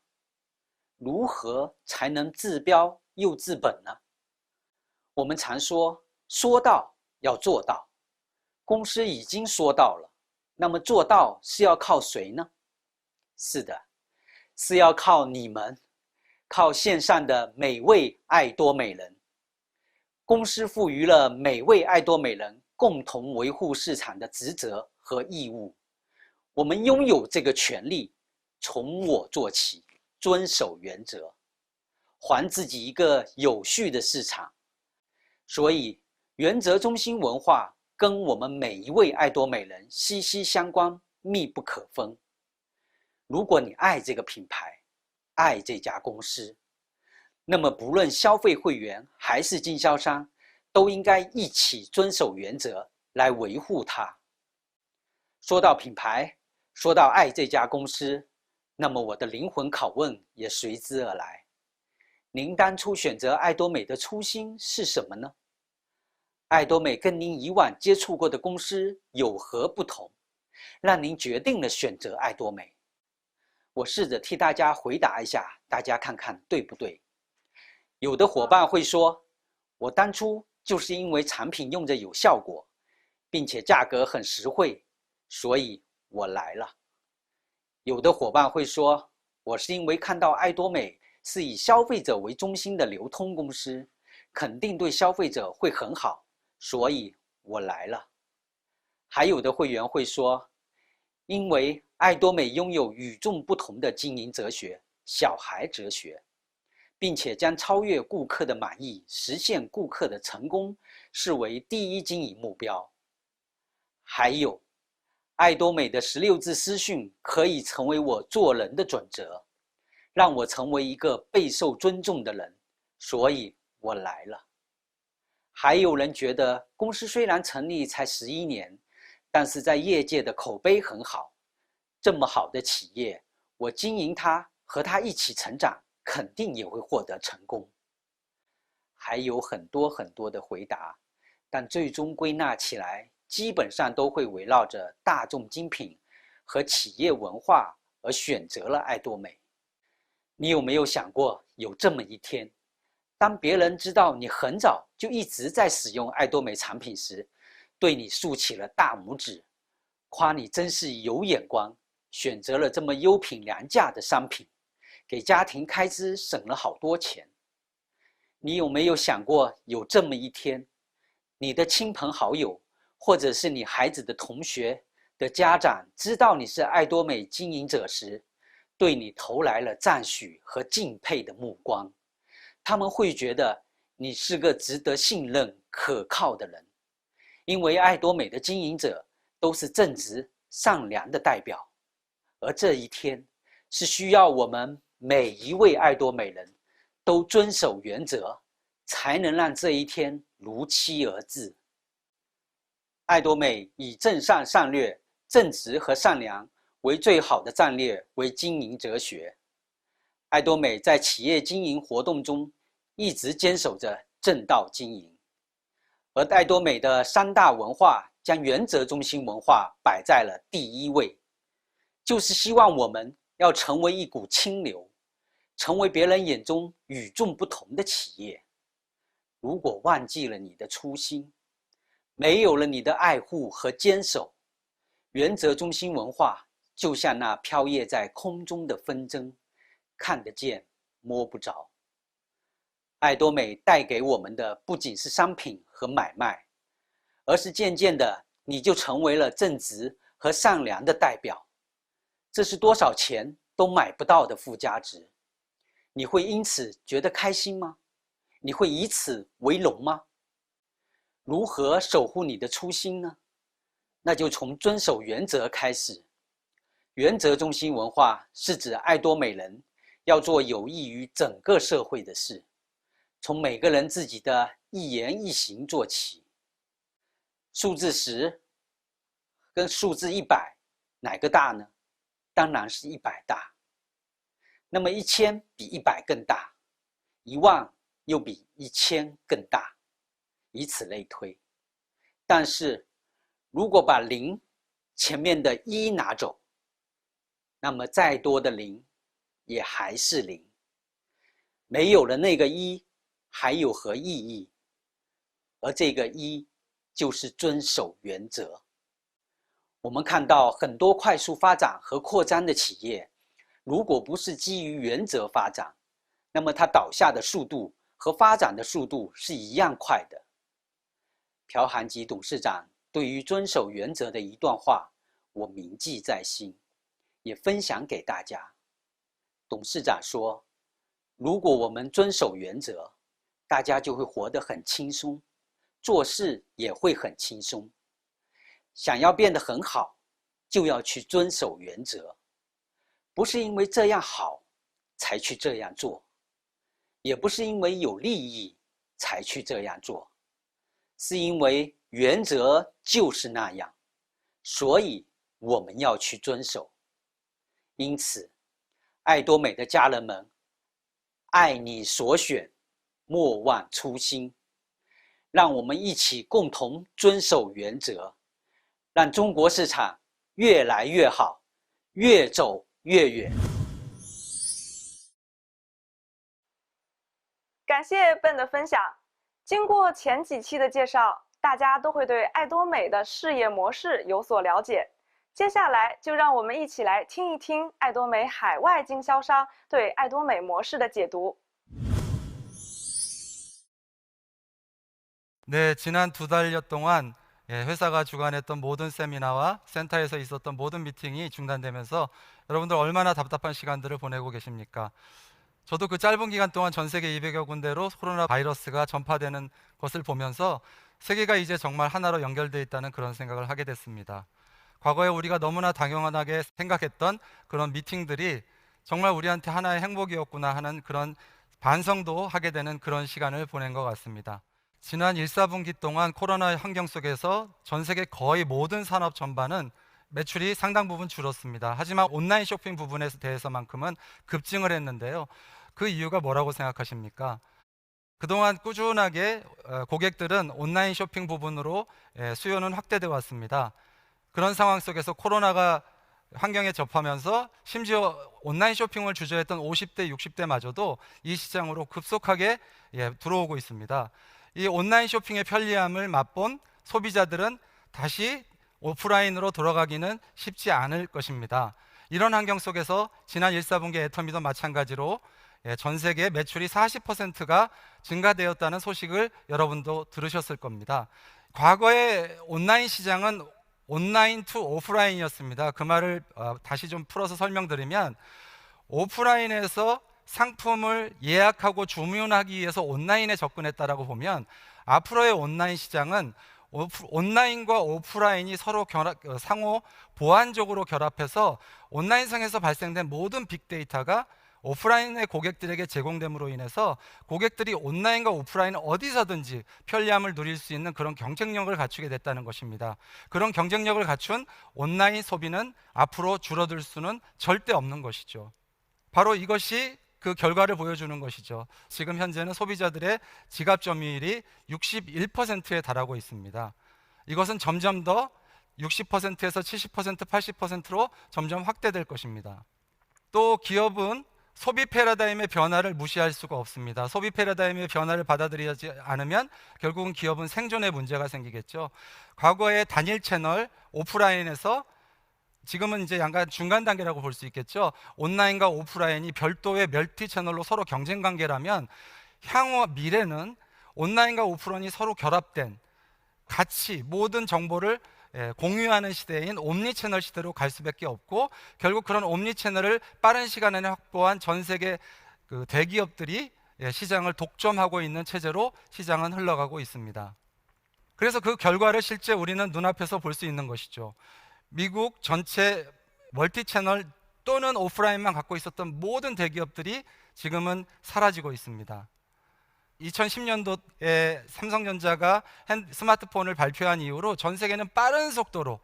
如何才能治标又治本呢？我们常说到要做到，公司已经说到了，那么做到是要靠谁呢？是的，是要靠你们，靠线上的每位爱多美人。公司赋予了每位爱多美人共同维护市场的职责和义务，我们拥有这个权利，从我做起，遵守原则，还自己一个有序的市场。所以原则中心文化跟我们每一位爱多美人息息相关，密不可分。如果你爱这个品牌，爱这家公司，那么不论消费会员还是经销商，都应该一起遵守原则来维护它。说到品牌，说到爱这家公司，那么我的灵魂拷问也随之而来。您当初选择爱多美的初心是什么呢？爱多美跟您以往接触过的公司有何不同，让您决定了选择爱多美？我试着替大家回答一下，大家看看对不对？有的伙伴会说，我当初就是因为产品用着有效果，并且价格很实惠，所以我来了。有的伙伴会说，我是因为看到爱多美是以消费者为中心的流通公司，肯定对消费者会很好，所以我来了。还有的会员会说，因为爱多美拥有与众不同的经营哲学，小孩哲学，并且将超越顾客的满意，实现顾客的成功视为第一经营目标。还有，爱多美的16字私训可以成为我做人的准则，让我成为一个备受尊重的人，所以我来了。还有人觉得公司虽然成立才11年，但是在业界的口碑很好，这么好的企业，我经营它，和它一起成长，肯定也会获得成功。还有很多很多的回答，但最终归纳起来，基本上都会围绕着大众精品和企业文化而选择了爱多美。你有没有想过，有这么一天，当别人知道你很早就一直在使用爱多美产品时，对你竖起了大拇指，夸你真是有眼光，选择了这么优品良价的商品，给家庭开支省了好多钱。你有没有想过，有这么一天，你的亲朋好友，或者是你孩子的同学的家长知道你是爱多美经营者时，对你投来了赞许和敬佩的目光？他们会觉得你是个值得信任、可靠的人，因为爱多美的经营者都是正直、善良的代表，而这一天是需要我们每一位爱多美人都遵守原则，才能让这一天如期而至。爱多美以正善善略、正直和善良为最好的战略为经营哲学。爱多美在企业经营活动中一直坚守着正道经营，而爱多美的3大文化将原则中心文化摆在了第1位，就是希望我们要成为一股清流，成为别人眼中与众不同的企业。如果忘记了你的初心，没有了你的爱护和坚守，原则中心文化就像那飘曳在空中的风筝，看得见，摸不着。爱多美带给我们的不仅是商品和买卖，而是渐渐的你就成为了正直和善良的代表。这是多少钱都买不到的附加值。你会因此觉得开心吗？你会以此为荣吗？如何守护你的初心呢？那就从遵守原则开始。原则中心文化是指爱多美人要做有益于整个社会的事，从每个人自己的一言一行做起。数字10跟数字100哪个大呢？当然是100大。那么1000比100更大，10000又比1000更大，以此类推。但是如果把0前面的1拿走，那么再多的0也还是0。没有了那个1还有何意义？而这个1就是遵守原则。我们看到很多快速发展和扩张的企业，如果不是基于原则发展，那么它倒下的速度和发展的速度是一样快的。朴涵吉董事长对于遵守原则的一段话，我铭记在心，也分享给大家。董事长说，如果我们遵守原则，大家就会活得很轻松，做事也会很轻松。想要变得很好，就要去遵守原则，不是因为这样好才去这样做，也不是因为有利益才去这样做，是因为原则就是那样，所以我们要去遵守。因此，爱多美的家人们，爱你所选，莫忘初心。让我们一起共同遵守原则，让中国市场越来越好，越走越远。感谢笨的分享。经过前几期的介绍，大家都会对爱多美的事业模式有所了解。接下来就让我们一起来听一听爱多美海外经销商对爱多美模式的解读。 네, 지난 2달여 동안 회사가 주관했던 모든 세미나와 센터에서 있었던 모든 미팅이 중단되면서 여러분들 얼마나 답답한 시간들을 보내고 계십니까? 저도 그 짧은 기간 동안 전 세계 200여 군데로 코로나 바이러스가 전파되는 것을 보면서 세계가 이제 정말 하나로 연결되어 있다는 그런 생각을 하게 됐습니다. 과거에 우리가 너무나 당연하게 생각했던 그런 미팅들이 정말 우리한테 하나의 행복이었구나 하는 그런 반성도 하게 되는 그런 시간을 보낸 것 같습니다. 지난 1, 4분기 동안 코로나 환경 속에서 전 세계 거의 모든 산업 전반은 매출이 상당 부분 줄었습니다. 하지만 온라인 쇼핑 부분에 대해서만큼은 급증을 했는데요. 그 이유가 뭐라고 생각하십니까? 그동안 꾸준하게 고객들은 온라인 쇼핑 부분으로 수요는 확대되어 왔습니다. 그런 상황 속에서 코로나가 환경에 접하면서 심지어 온라인 쇼핑을 주저했던 50대, 60대마저도 이 시장으로 급속하게 들어오고 있습니다. 이 온라인 쇼핑의 편리함을 맛본 소비자들은 다시 오프라인으로 돌아가기는 쉽지 않을 것입니다. 이런 환경 속에서 지난 1, 4분기 애터미도 마찬가지로 전 세계 매출이 40%가 증가되었다는 소식을 여러분도 들으셨을 겁니다. 과거의 온라인 시장은 온라인 투 오프라인이었습니다. 그 말을 다시 좀 풀어서 설명드리면 오프라인에서 상품을 예약하고 주문하기 위해서 온라인에 접근했다라고 보면 앞으로의 온라인 시장은 온라인과 오프라인이 서로 상호 보완적으로 결합해서 온라인상에서 발생된 모든 빅데이터가 오프라인의 고객들에게 제공됨으로 인해서 고객들이 온라인과 오프라인 어디서든지 편리함을 누릴 수 있는 그런 경쟁력을 갖추게 됐다는 것입니다. 그런 경쟁력을 갖춘 온라인 소비는 앞으로 줄어들 수는 절대 없는 것이죠. 바로 이것이 그 결과를 보여주는 것이죠. 지금 현재는 소비자들의 지갑 점유율이 61%에 달하고 있습니다. 이것은 점점 더 60%에서 70%, 80%로 점점 확대될 것입니다. 또 기업은 소비 패러다임의 변화를 무시할 수가 없습니다. 소비 패러다임의 변화를 받아들이지 않으면 결국은 기업은 생존에 문제가 생기겠죠. 과거의 단일 채널 오프라인에서 지금은 이제 약간 중간 단계라고 볼 수 있겠죠. 온라인과 오프라인이 별도의 멀티 채널로 서로 경쟁 관계라면 향후 미래는 온라인과 오프라인이 서로 결합된 같이 모든 정보를 공유하는 시대인 옴니 채널 시대로 갈 수밖에 없고, 결국 그런 옴니 채널을 빠른 시간 안에 확보한 전 세계 그 대기업들이 시장을 독점하고 있는 체제로 시장은 흘러가고 있습니다. 그래서 그 결과를 실제 우리는 눈앞에서 볼 수 있는 것이죠. 미국 전체 멀티 채널 또는 오프라인만 갖고 있었던 모든 대기업들이 지금은 사라지고 있습니다. 2010년도에 삼성전자가 스마트폰을 발표한 이후로 전 세계는 빠른 속도로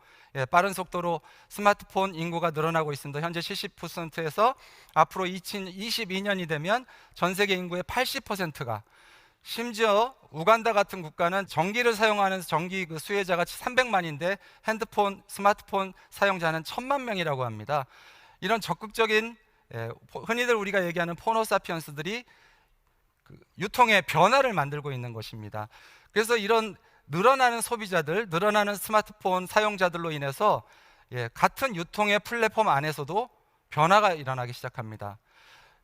스마트폰 인구가 늘어나고 있습니다. 현재 70%에서 앞으로 2022년이 되면 전 세계 인구의 80%가, 심지어 우간다 같은 국가는 전기를 사용하는 전기 그 수혜자가 300만인데 핸드폰, 스마트폰 사용자는 1000만 명이라고 합니다. 이런 적극적인 흔히들 우리가 얘기하는 포노사피언스들이 유통의 변화를 만들고 있는 것입니다. 그래서 이런 늘어나는 소비자들, 늘어나는 스마트폰 사용자들로 인해서 같은 유통의 플랫폼 안에서도 변화가 일어나기 시작합니다.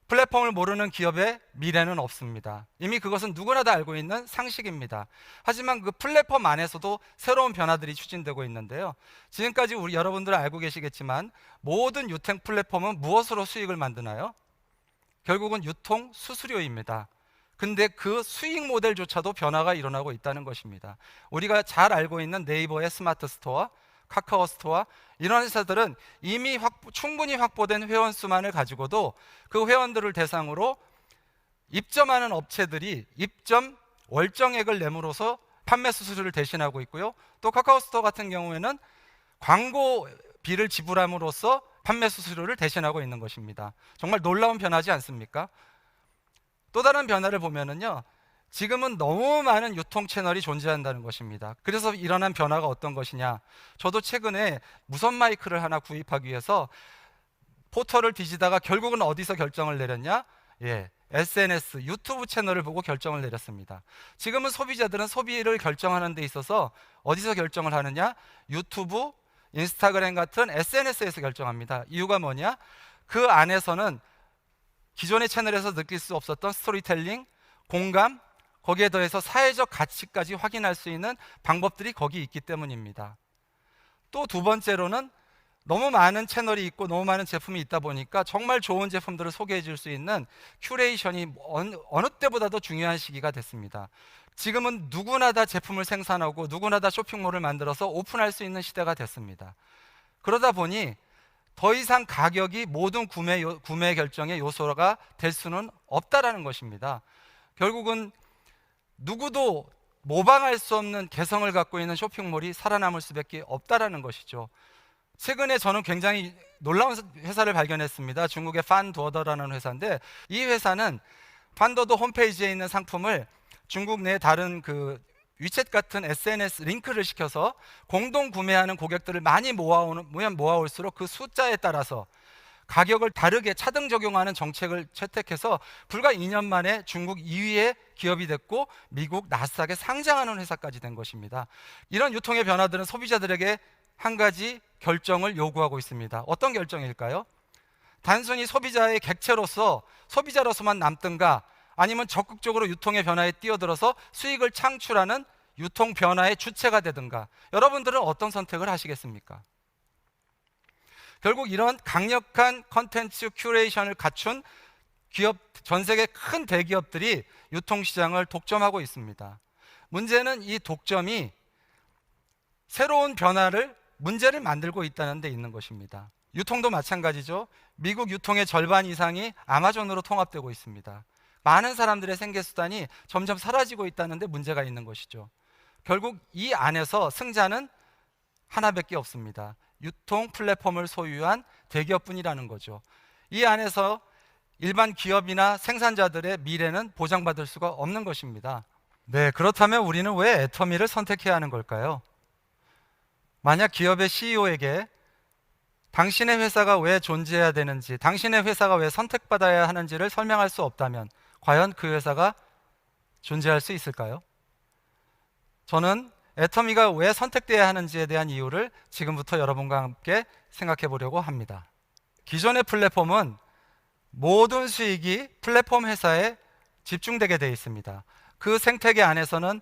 플랫폼을 모르는 기업의 미래는 없습니다. 이미 그것은 누구나 다 알고 있는 상식입니다. 하지만 그 플랫폼 안에서도 새로운 변화들이 추진되고 있는데요. 지금까지 우리 여러분들은 알고 계시겠지만 모든 유통 플랫폼은 무엇으로 수익을 만드나요? 결국은 유통 수수료입니다. 근데 그 수익 모델조차도 변화가 일어나고 있다는 것입니다. 우리가 잘 알고 있는 네이버의 스마트 스토어, 카카오 스토어, 이런 회사들은 이미 충분히 확보된 회원 수만을 가지고도 그 회원들을 대상으로 입점하는 업체들이 입점 월정액을 내므로써 판매 수수료를 대신하고 있고요. 또 카카오 스토어 같은 경우에는 광고비를 지불함으로써 판매 수수료를 대신하고 있는 것입니다. 정말 놀라운 변화지 않습니까? 또 다른 변화를 보면은요, 지금은 너무 많은 유통 채널이 존재한다는 것입니다. 그래서 일어난 변화가 어떤 것이냐, 저도 최근에 무선 마이크를 하나 구입하기 위해서 포털을 뒤지다가 결국은 어디서 결정을 내렸냐? SNS, 유튜브 채널을 보고 결정을 내렸습니다. 지금은 소비자들은 소비를 결정하는 데 있어서 어디서 결정을 하느냐? 유튜브, 인스타그램 같은 SNS에서 결정합니다. 이유가 뭐냐? 그 안에서는 기존의 채널에서 느낄 수 없었던 스토리텔링, 공감, 거기에 더해서 사회적 가치까지 확인할 수 있는 방법들이 거기 있기 때문입니다. 또 두 번째로는 너무 많은 채널이 있고 너무 많은 제품이 있다 보니까 정말 좋은 제품들을 소개해 줄 수 있는 큐레이션이 어느 때보다도 중요한 시기가 됐습니다. 지금은 누구나 다 제품을 생산하고 누구나 다 쇼핑몰을 만들어서 오픈할 수 있는 시대가 됐습니다. 그러다 보니 더 이상 가격이 모든 구매 결정의 요소가 될 수는 없다라는 것입니다. 결국은 누구도 모방할 수 없는 개성을 갖고 있는 쇼핑몰이 살아남을 수밖에 없다라는 것이죠. 최근에 저는 굉장히 놀라운 회사를 발견했습니다. 중국의 판도더라는 회사인데, 이 회사는 판도더 홈페이지에 있는 상품을 중국 내 다른 그 위챗 같은 SNS 링크를 시켜서 공동 구매하는 고객들을 많이 모아올수록 그 숫자에 따라서 가격을 다르게 차등 적용하는 정책을 채택해서 불과 2년 만에 중국 2위의 기업이 됐고 미국 나스닥에 상장하는 회사까지 된 것입니다. 이런 유통의 변화들은 소비자들에게 한 가지 결정을 요구하고 있습니다. 어떤 결정일까요? 단순히 소비자의 객체로서 소비자로서만 남든가, 아니면 적극적으로 유통의 변화에 뛰어들어서 수익을 창출하는 유통 변화의 주체가 되든가, 여러분들은 어떤 선택을 하시겠습니까? 결국 이런 강력한 컨텐츠 큐레이션을 갖춘 기업, 전 세계 큰 대기업들이 유통시장을 독점하고 있습니다. 문제는 이 독점이 새로운 문제를 만들고 있다는 데 있는 것입니다. 유통도 마찬가지죠. 미국 유통의 절반 이상이 아마존으로 통합되고 있습니다. 많은 사람들의 생계수단이 점점 사라지고 있다는 데 문제가 있는 것이죠. 결국 이 안에서 승자는 하나밖에 없습니다. 유통 플랫폼을 소유한 대기업뿐이라는 거죠. 이 안에서 일반 기업이나 생산자들의 미래는 보장받을 수가 없는 것입니다. 네, 그렇다면 우리는 왜 애터미를 선택해야 하는 걸까요? 만약 기업의 CEO에게 당신의 회사가 왜 존재해야 되는지, 당신의 회사가 왜 선택받아야 하는지를 설명할 수 없다면 과연 그 회사가 존재할 수 있을까요? 저는 애터미가 왜 선택돼야 하는지에 대한 이유를 지금부터 여러분과 함께 생각해 보려고 합니다. 기존의 플랫폼은 모든 수익이 플랫폼 회사에 집중되게 되어 있습니다. 그 생태계 안에서는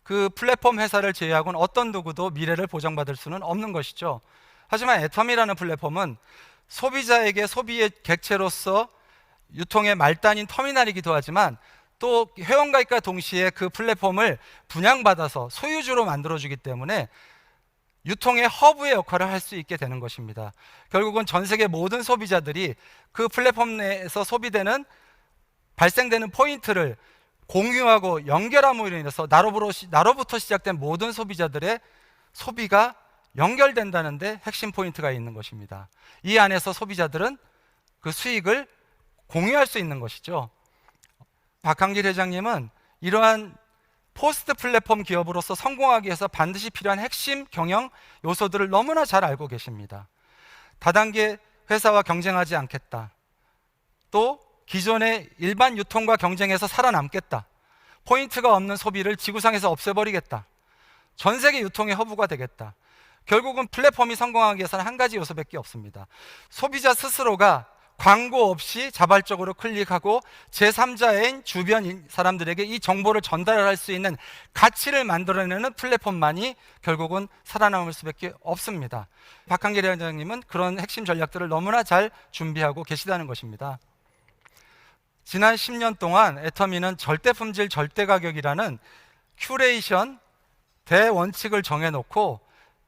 그 플랫폼 회사를 제외하고는 어떤 누구도 미래를 보장받을 수는 없는 것이죠. 하지만 애터미라는 플랫폼은 소비자에게 소비의 객체로서 유통의 말단인 터미널이기도 하지만 또 회원가입과 동시에 그 플랫폼을 분양받아서 소유주로 만들어주기 때문에 유통의 허브의 역할을 할 수 있게 되는 것입니다. 결국은 전 세계 모든 소비자들이 그 플랫폼 내에서 발생되는 포인트를 공유하고 연결함으로 인해서 나로부터 시작된 모든 소비자들의 소비가 연결된다는 데 핵심 포인트가 있는 것입니다. 이 안에서 소비자들은 그 수익을 공유할 수 있는 것이죠. 박한길 회장님은 이러한 포스트 플랫폼 기업으로서 성공하기 위해서 반드시 필요한 핵심 경영 요소들을 너무나 잘 알고 계십니다. 다단계 회사와 경쟁하지 않겠다. 또 기존의 일반 유통과 경쟁에서 살아남겠다. 포인트가 없는 소비를 지구상에서 없애버리겠다. 전 세계 유통의 허브가 되겠다. 결국은 플랫폼이 성공하기 위해서는 한 가지 요소밖에 없습니다. 소비자 스스로가 광고 없이 자발적으로 클릭하고 제3자인 주변 사람들에게 이 정보를 전달할 수 있는 가치를 만들어내는 플랫폼만이 결국은 살아남을 수밖에 없습니다. 박한길 회장님은 그런 핵심 전략들을 너무나 잘 준비하고 계시다는 것입니다. 지난 10년 동안 애터미는 절대품질 절대가격이라는 큐레이션 대원칙을 정해놓고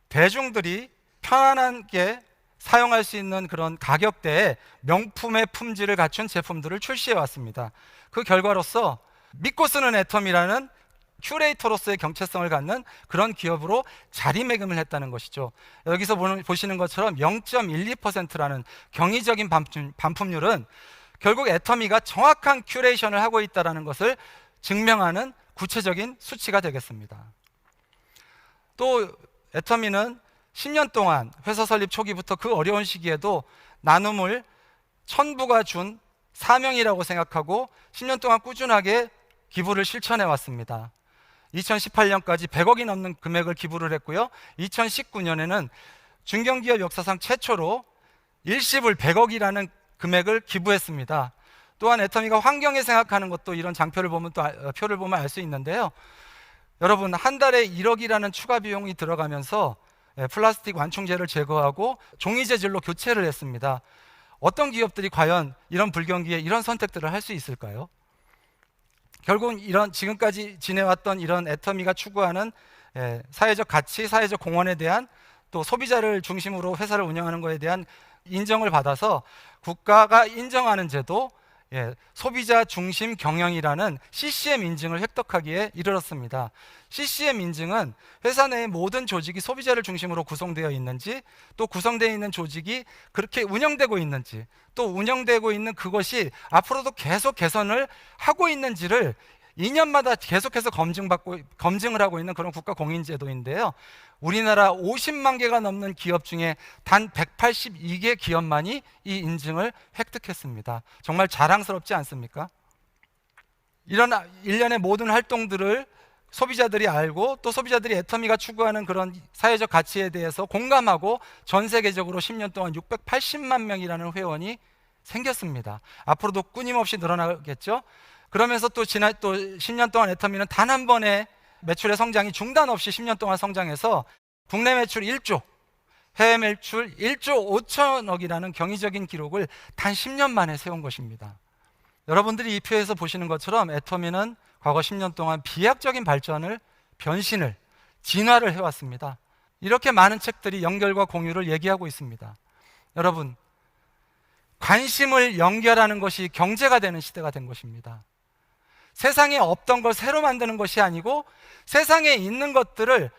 대중들이 편안하게 사용할 수 있는 그런 가격대에 명품의 품질을 갖춘 제품들을 출시해 왔습니다. 그 결과로서 믿고 쓰는 애터미라는 큐레이터로서의 경채성을 갖는 그런 기업으로 자리매김을 했다는 것이죠. 여기서 보시는 것처럼 0.12%라는 경이적인 반품률은 결국 애터미가 정확한 큐레이션을 하고 있다는 것을 증명하는 구체적인 수치가 되겠습니다. 또 애터미는 10년 동안 회사 설립 초기부터 그 어려운 시기에도 나눔을 천부가 준 사명이라고 생각하고 10년 동안 꾸준하게 기부를 실천해 왔습니다. 2018년까지 100억이 넘는 금액을 기부를 했고요. 2019년에는 중견기업 역사상 최초로 일시불 100억이라는 금액을 기부했습니다. 또한 애터미가 환경에 생각하는 것도 이런 장표를 보면 표를 보면 알 수 있는데요. 여러분, 한 달에 1억이라는 추가 비용이 들어가면서 플라스틱 완충제를 제거하고 종이 재질로 교체를 했습니다. 어떤 기업들이 과연 이런 불경기에 이런 선택들을 할 수 있을까요? 결국은 이런 지금까지 지내왔던 이런 애터미가 추구하는 사회적 가치, 사회적 공헌에 대한 또 소비자를 중심으로 회사를 운영하는 것에 대한 인정을 받아서 국가가 인정하는 제도, 소비자 중심 경영이라는 CCM 인증을 획득하기에 이르렀습니다. CCM 인증은 회사 내의 모든 조직이 소비자를 중심으로 구성되어 있는지, 또 구성되어 있는 조직이 그렇게 운영되고 있는지, 또 운영되고 있는 그것이 앞으로도 계속 개선을 하고 있는지를 2년마다 계속해서 검증을 하고 있는 그런 국가 공인제도인데요. 우리나라 50만 개가 넘는 기업 중에 단 182개 기업만이 이 인증을 획득했습니다. 정말 자랑스럽지 않습니까? 이런 일련의 모든 활동들을 소비자들이 알고 또 소비자들이 애터미가 추구하는 그런 사회적 가치에 대해서 공감하고 전 세계적으로 10년 동안 680만 명이라는 회원이 생겼습니다. 앞으로도 끊임없이 늘어나겠죠. 그러면서 또 10년 동안 애터미는 단 한 번의 매출의 성장이 중단 없이 10년 동안 성장해서 국내 매출 1조, 해외 매출 1조 5천억이라는 경이적인 기록을 단 10년 만에 세운 것입니다. 여러분들이 이 표에서 보시는 것처럼 애터미는 과거 10년 동안 비약적인 발전을, 변신을, 진화를 해왔습니다. 이렇게 많은 책들이 연결과 공유를 얘기하고 있습니다. 여러분, 관심을 연결하는 것이 경제가 되는 시대가 된 것입니다. 세상에 없던 걸 새로 만드는 것이 아니고 세상에 있는 것들을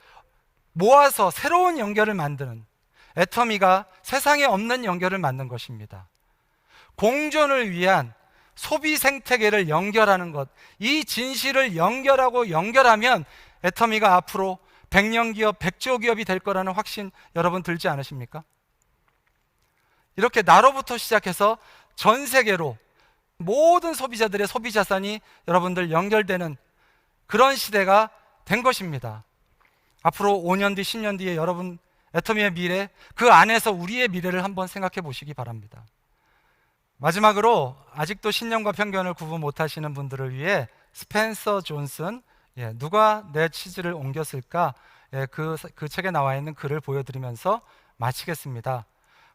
모아서 새로운 연결을 만드는, 애터미가 세상에 없는 연결을 만든 것입니다. 공존을 위한 소비 생태계를 연결하는 것, 이 진실을 연결하면 애터미가 앞으로 100년 기업, 100조 기업이 될 거라는 확신 여러분 들지 않으십니까? 이렇게 나로부터 시작해서 전 세계로 모든 소비자들의 소비 자산이 여러분들 연결되는 그런 시대가 된 것입니다. 앞으로 5년 뒤, 10년 뒤에 여러분 애터미의 미래, 그 안에서 우리의 미래를 한번 생각해 보시기 바랍니다. 마지막으로 아직도 신념과 편견을 구분 못하시는 분들을 위해 스펜서 존슨, 누가 내 치즈를 옮겼을까? 그 책에 나와 있는 글을 보여드리면서 마치겠습니다.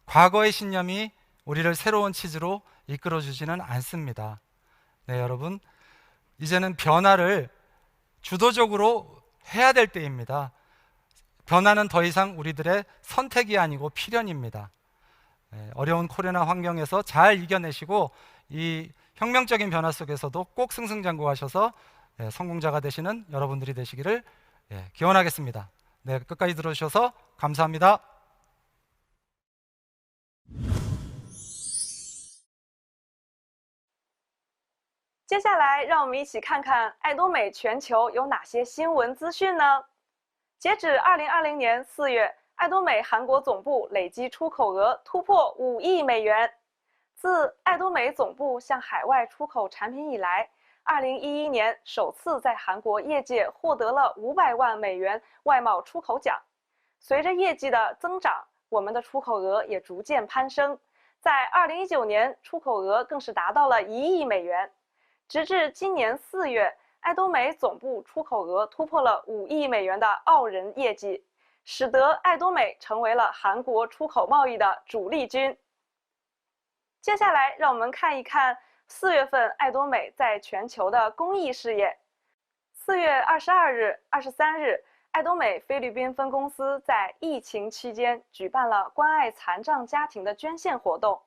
과거의 신념이 우리를 새로운 치즈로 이끌어주지는 않습니다. 네, 여러분, 이제는 변화를 주도적으로 해야 될 때입니다. 변화는 더 이상 우리들의 선택이 아니고 필연입니다. 어려운 코로나 환경에서 잘 이겨내시고 이 혁명적인 변화 속에서도 꼭 승승장구하셔서 성공자가 되시는 여러분들이 되시기를 기원하겠습니다. 네, 끝까지 들어주셔서 감사합니다. 接下来，让我们一起看看爱多美全球有哪些新闻资讯呢？截止2020年4月，爱多美韩国总部累计出口额突破5亿美元。自爱多美总部向海外出口产品以来，2011年首次在韩国业界获得了500万美元外贸出口奖。随着业绩的增长，我们的出口额也逐渐攀升，在2019年出口额更是达到了1亿美元。直至今年4月，爱多美总部出口额突破了5亿美元的傲人业绩，使得爱多美成为了韩国出口贸易的主力军。接下来，让我们看一看4月份爱多美在全球的公益事业。4月22日、23日，爱多美菲律宾分公司在疫情期间举办了关爱残障家庭的捐献活动。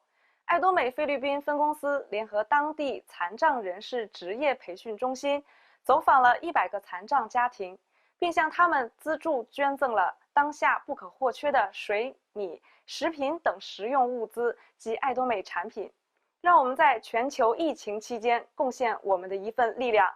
爱多美菲律宾分公司联合当地残障人士职业培训中心，走访了100个残障家庭，并向他们资助捐赠了当下不可或缺的水、米、食品等实用物资及爱多美产品，让我们在全球疫情期间贡献我们的一份力量。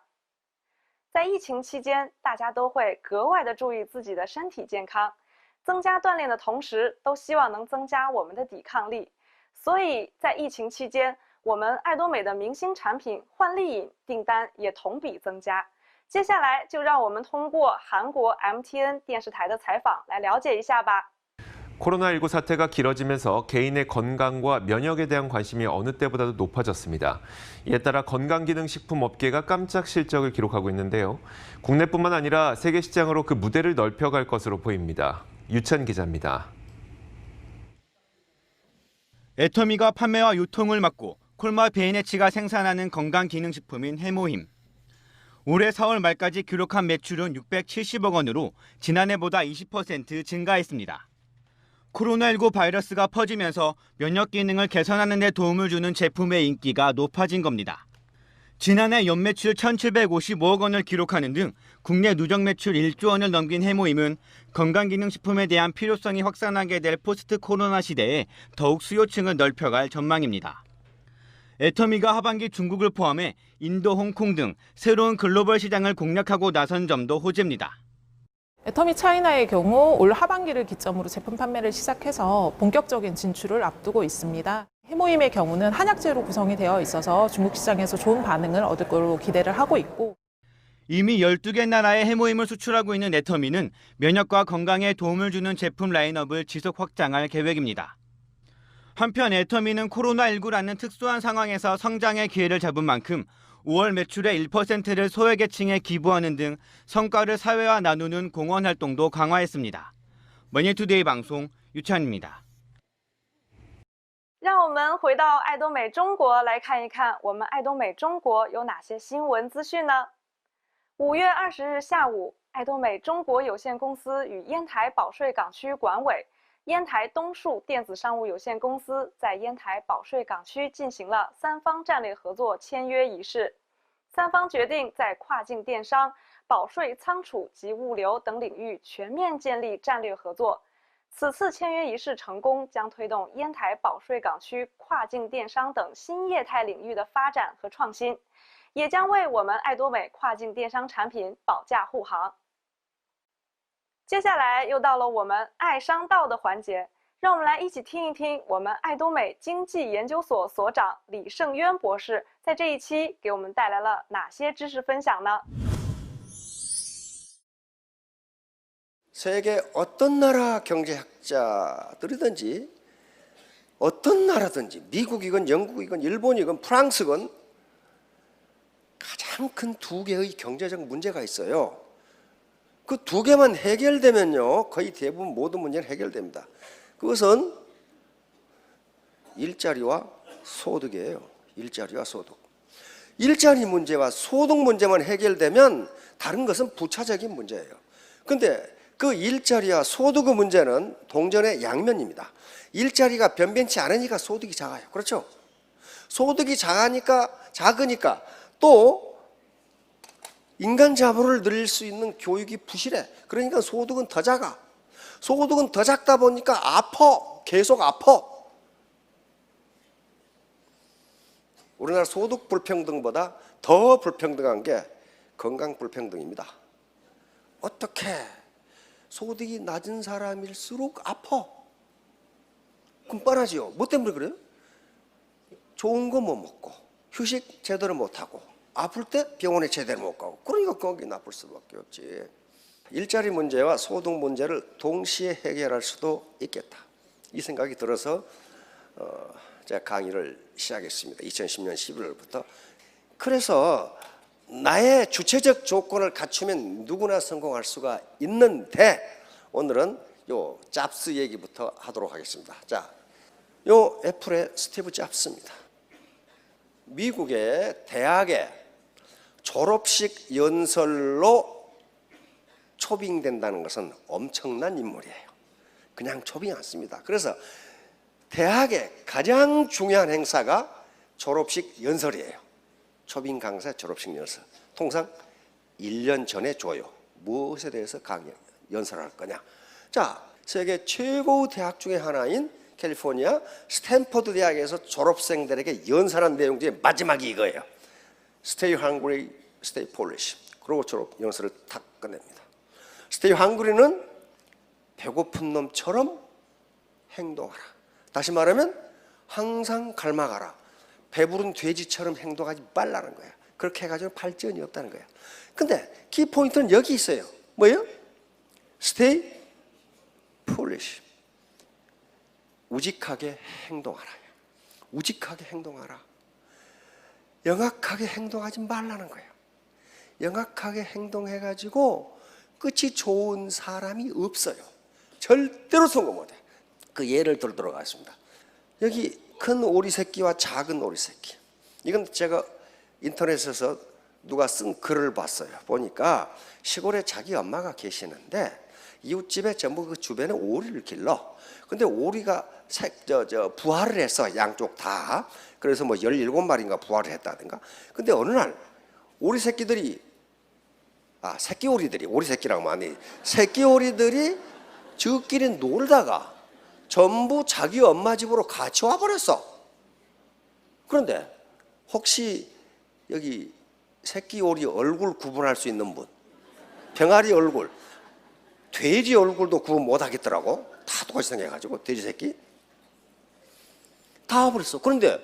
在疫情期间，大家都会格外的注意自己的身体健康，增加锻炼的同时，都希望能增加我们的抵抗力。所以在疫情期间，我们爱多美的明星产品焕丽饮订单也同比增加。接下来就让我们通过韩国 MTN 电视台的采访来了解一下吧。 코로나19 사태가 길어지면서 개인의 건강과 면역에 대한 관심이 어느 때보다도 높아졌습니다. 이에 따라 건강기능식품 업계가 깜짝 실적을 기록하고 있는데요. 국내뿐만 아니라 세계 시장으로 그 무대를 넓혀갈 것으로 보입니다. 유찬 기자입니다. 애터미가 판매와 유통을 맡고 콜마 베이네치가 생산하는 건강기능식품인 해모힘. 올해 4월 말까지 기록한 매출은 670억 원으로 지난해보다 20% 증가했습니다. 코로나19 바이러스가 퍼지면서 면역 기능을 개선하는 데 도움을 주는 제품의 인기가 높아진 겁니다. 지난해 연매출 1,755억 원을 기록하는 등 국내 누적 매출 1조 원을 넘긴 해모힘은 건강기능식품에 대한 필요성이 확산하게 될 포스트 코로나 시대에 더욱 수요층을 넓혀갈 전망입니다. 애터미가 하반기 중국을 포함해 인도, 홍콩 등 새로운 글로벌 시장을 공략하고 나선 점도 호재입니다. 애터미 차이나의 경우 올 하반기를 기점으로 제품 판매를 시작해서 본격적인 진출을 앞두고 있습니다. 해모힘의 경우는 한약재로 구성이 되어 있어서 중국 시장에서 좋은 반응을 얻을 것으로 기대를 하고 있고, 이미 12개 나라에 해모힘을 수출하고 있는 애터미는 면역과 건강에 도움을 주는 제품 라인업을 지속 확장할 계획입니다. 한편 애터미는 코로나19라는 특수한 상황에서 성장의 기회를 잡은 만큼 5월 매출의 1%를 소외계층에 기부하는 등 성과를 사회와 나누는 공헌 활동도 강화했습니다. 머니투데이 방송 유찬입니다. 让我们回到爱多美中国来看一看，我们爱多美中国有哪些新闻资讯呢？5月20日下午，爱多美中国有限公司与烟台保税港区管委、烟台东数电子商务有限公司在烟台保税港区进行了3方战略合作签约仪式。3方决定在跨境电商、保税仓储及物流等领域全面建立战略合作。此次签约仪式成功，将推动烟台保税港区跨境电商等新业态领域的发展和创新，也将为我们爱多美跨境电商产品保驾护航。接下来又到了我们爱商道的环节，让我们来一起听一听我们爱多美经济研究所所长李胜渊博士在这一期给我们带来了哪些知识分享呢？ 세계 어떤 나라 경제학자들이든지 어떤 나라든지 미국이건 영국이건 일본이건 프랑스건 가장 큰 두 개의 경제적 문제가 있어요. 그 두 개만 해결되면요 거의 대부분 모든 문제는 해결됩니다. 그것은 일자리와 소득이에요. 일자리와 소득. 일자리 문제와 소득 문제만 해결되면 다른 것은 부차적인 문제예요. 그런데 그 일자리와 소득의 문제는 동전의 양면입니다. 일자리가 변변치 않으니까 소득이 작아요. 그렇죠? 소득이 작으니까 또 인간 자본을 늘릴 수 있는 교육이 부실해. 그러니까 소득은 더 작아. 소득은 더 작다 보니까 계속 아파. 우리나라 소득 불평등보다 더 불평등한 게 건강 불평등입니다. 어떻게 소득이 낮은 사람일수록 아파? 그럼 뻔하지요. 뭐 때문에 그래요? 좋은 거 못 먹고 휴식 제대로 못 하고 아플 때 병원에 제대로 못 가고 그러니까 거기 나쁠 수밖에 없지. 일자리 문제와 소득 문제를 동시에 해결할 수도 있겠다. 이 생각이 들어서 제가 강의를 시작했습니다. 2010년 11월부터. 그래서 나의 주체적 조건을 갖추면 누구나 성공할 수가 있는데 오늘은 요 잡스 얘기부터 하도록 하겠습니다. 자, 요 애플의 스티브 잡스입니다. 미국의 대학에 졸업식 연설로 초빙된다는 것은 엄청난 인물이에요. 그냥 초빙이 않습니다. 그래서 대학의 가장 중요한 행사가 졸업식 연설이에요. 초빙 강사 졸업식 연설. 통상 1년 전에 줘요. 무엇에 대해서 연설할 거냐. 자, 세계 최고의 대학 중에 하나인 캘리포니아 스탠퍼드 대학에서 졸업생들에게 연설한 내용 중에 마지막이 이거예요. Stay hungry, stay foolish. 그러고 졸업 연설을 탁 끝냅니다. Stay hungry는 배고픈 놈처럼 행동하라. 다시 말하면 항상 갈망하라. 배부른 돼지처럼 행동하지 말라는 거야. 그렇게 해가지고 발전이 없다는 거야. 근데 키포인트는 여기 있어요. 뭐예요? Stay foolish. 우직하게 행동하라. 우직하게 행동하라. 영악하게 행동하지 말라는 거예요. 영악하게 행동해가지고 끝이 좋은 사람이 없어요. 절대로 성공 못해. 그 예를 들도록 하겠습니다. 여기 큰 오리 새끼와 작은 오리 새끼. 이건 제가 인터넷에서 누가 쓴 글을 봤어요. 보니까 시골에 자기 엄마가 계시는데 이웃집에 전부 그 주변에 오리를 길러. 근데 오리가 부화를 했어. 양쪽 다. 그래서 뭐 17마리인가 부화를 했다든가. 근데 어느 날 오리 새끼들이 새끼 오리들이 오리 새끼라고 하면 안 돼. 새끼 오리들이 저끼리 놀다가 전부 자기 엄마 집으로 같이 와버렸어. 그런데 혹시 여기 새끼 오리 얼굴 구분할 수 있는 분? 병아리 얼굴, 돼지 얼굴도 구분 못하겠더라고. 다 똑같이 생겨가지고 돼지 새끼 다 와버렸어. 그런데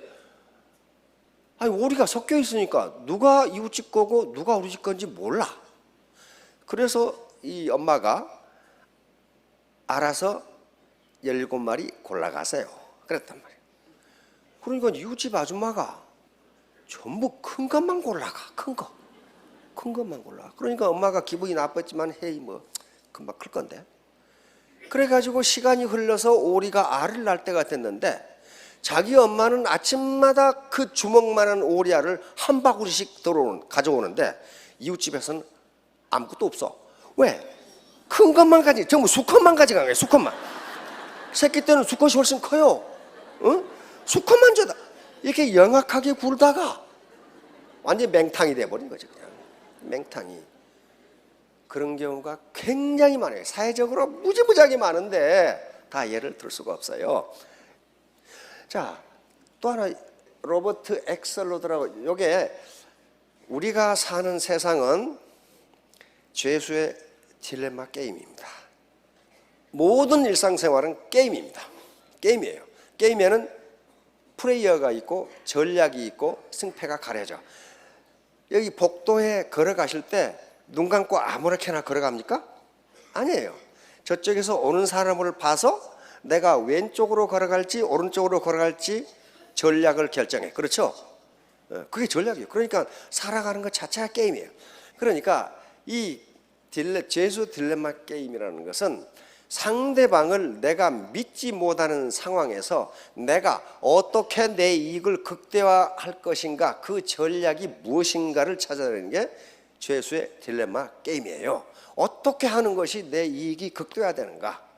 오리가 섞여 있으니까 누가 이웃집 거고 누가 우리 집 건지 몰라. 그래서 이 엄마가 알아서 17마리 골라가세요. 그랬단 말이에요. 그러니까 이웃집 아줌마가 전부 큰 것만 골라가. 큰 것만 골라. 그러니까 엄마가 기분이 나빴지만 헤이 뭐 금방 클 건데. 그래가지고 시간이 흘러서 오리가 알을 낳을 때가 됐는데 자기 엄마는 아침마다 그 주먹만한 오리알을 한 바구리씩 가져오는데 이웃집에서는 아무것도 없어. 왜? 큰 것만 전부 수컷만 가져간 거예요. 수컷만. 새끼 때는 수컷이 훨씬 커요. 응? 수컷만 줘다. 이렇게 영악하게 굴다가 완전히 맹탕이 돼버린 거죠. 그냥 맹탕이. 그런 경우가 굉장히 많아요. 사회적으로 무지무지하게 많은데 다 예를 들 수가 없어요. 자, 또 하나 로버트 엑셀로드라고. 이게 우리가 사는 세상은 죄수의 딜레마 게임입니다. 모든 일상생활은 게임입니다. 게임이에요. 게임에는 플레이어가 있고 전략이 있고 승패가 가려져. 여기 복도에 걸어가실 때 눈 감고 아무렇게나 걸어갑니까? 아니에요. 저쪽에서 오는 사람을 봐서 내가 왼쪽으로 걸어갈지 오른쪽으로 걸어갈지 전략을 결정해. 그렇죠? 그게 전략이에요. 그러니까 살아가는 것 자체가 게임이에요. 그러니까 이 죄수 딜레마 게임이라는 것은 상대방을 내가 믿지 못하는 상황에서 내가 어떻게 내 이익을 극대화할 것인가, 그 전략이 무엇인가를 찾아내는 게 죄수의 딜레마 게임이에요. 어떻게 하는 것이 내 이익이 극대화되는가?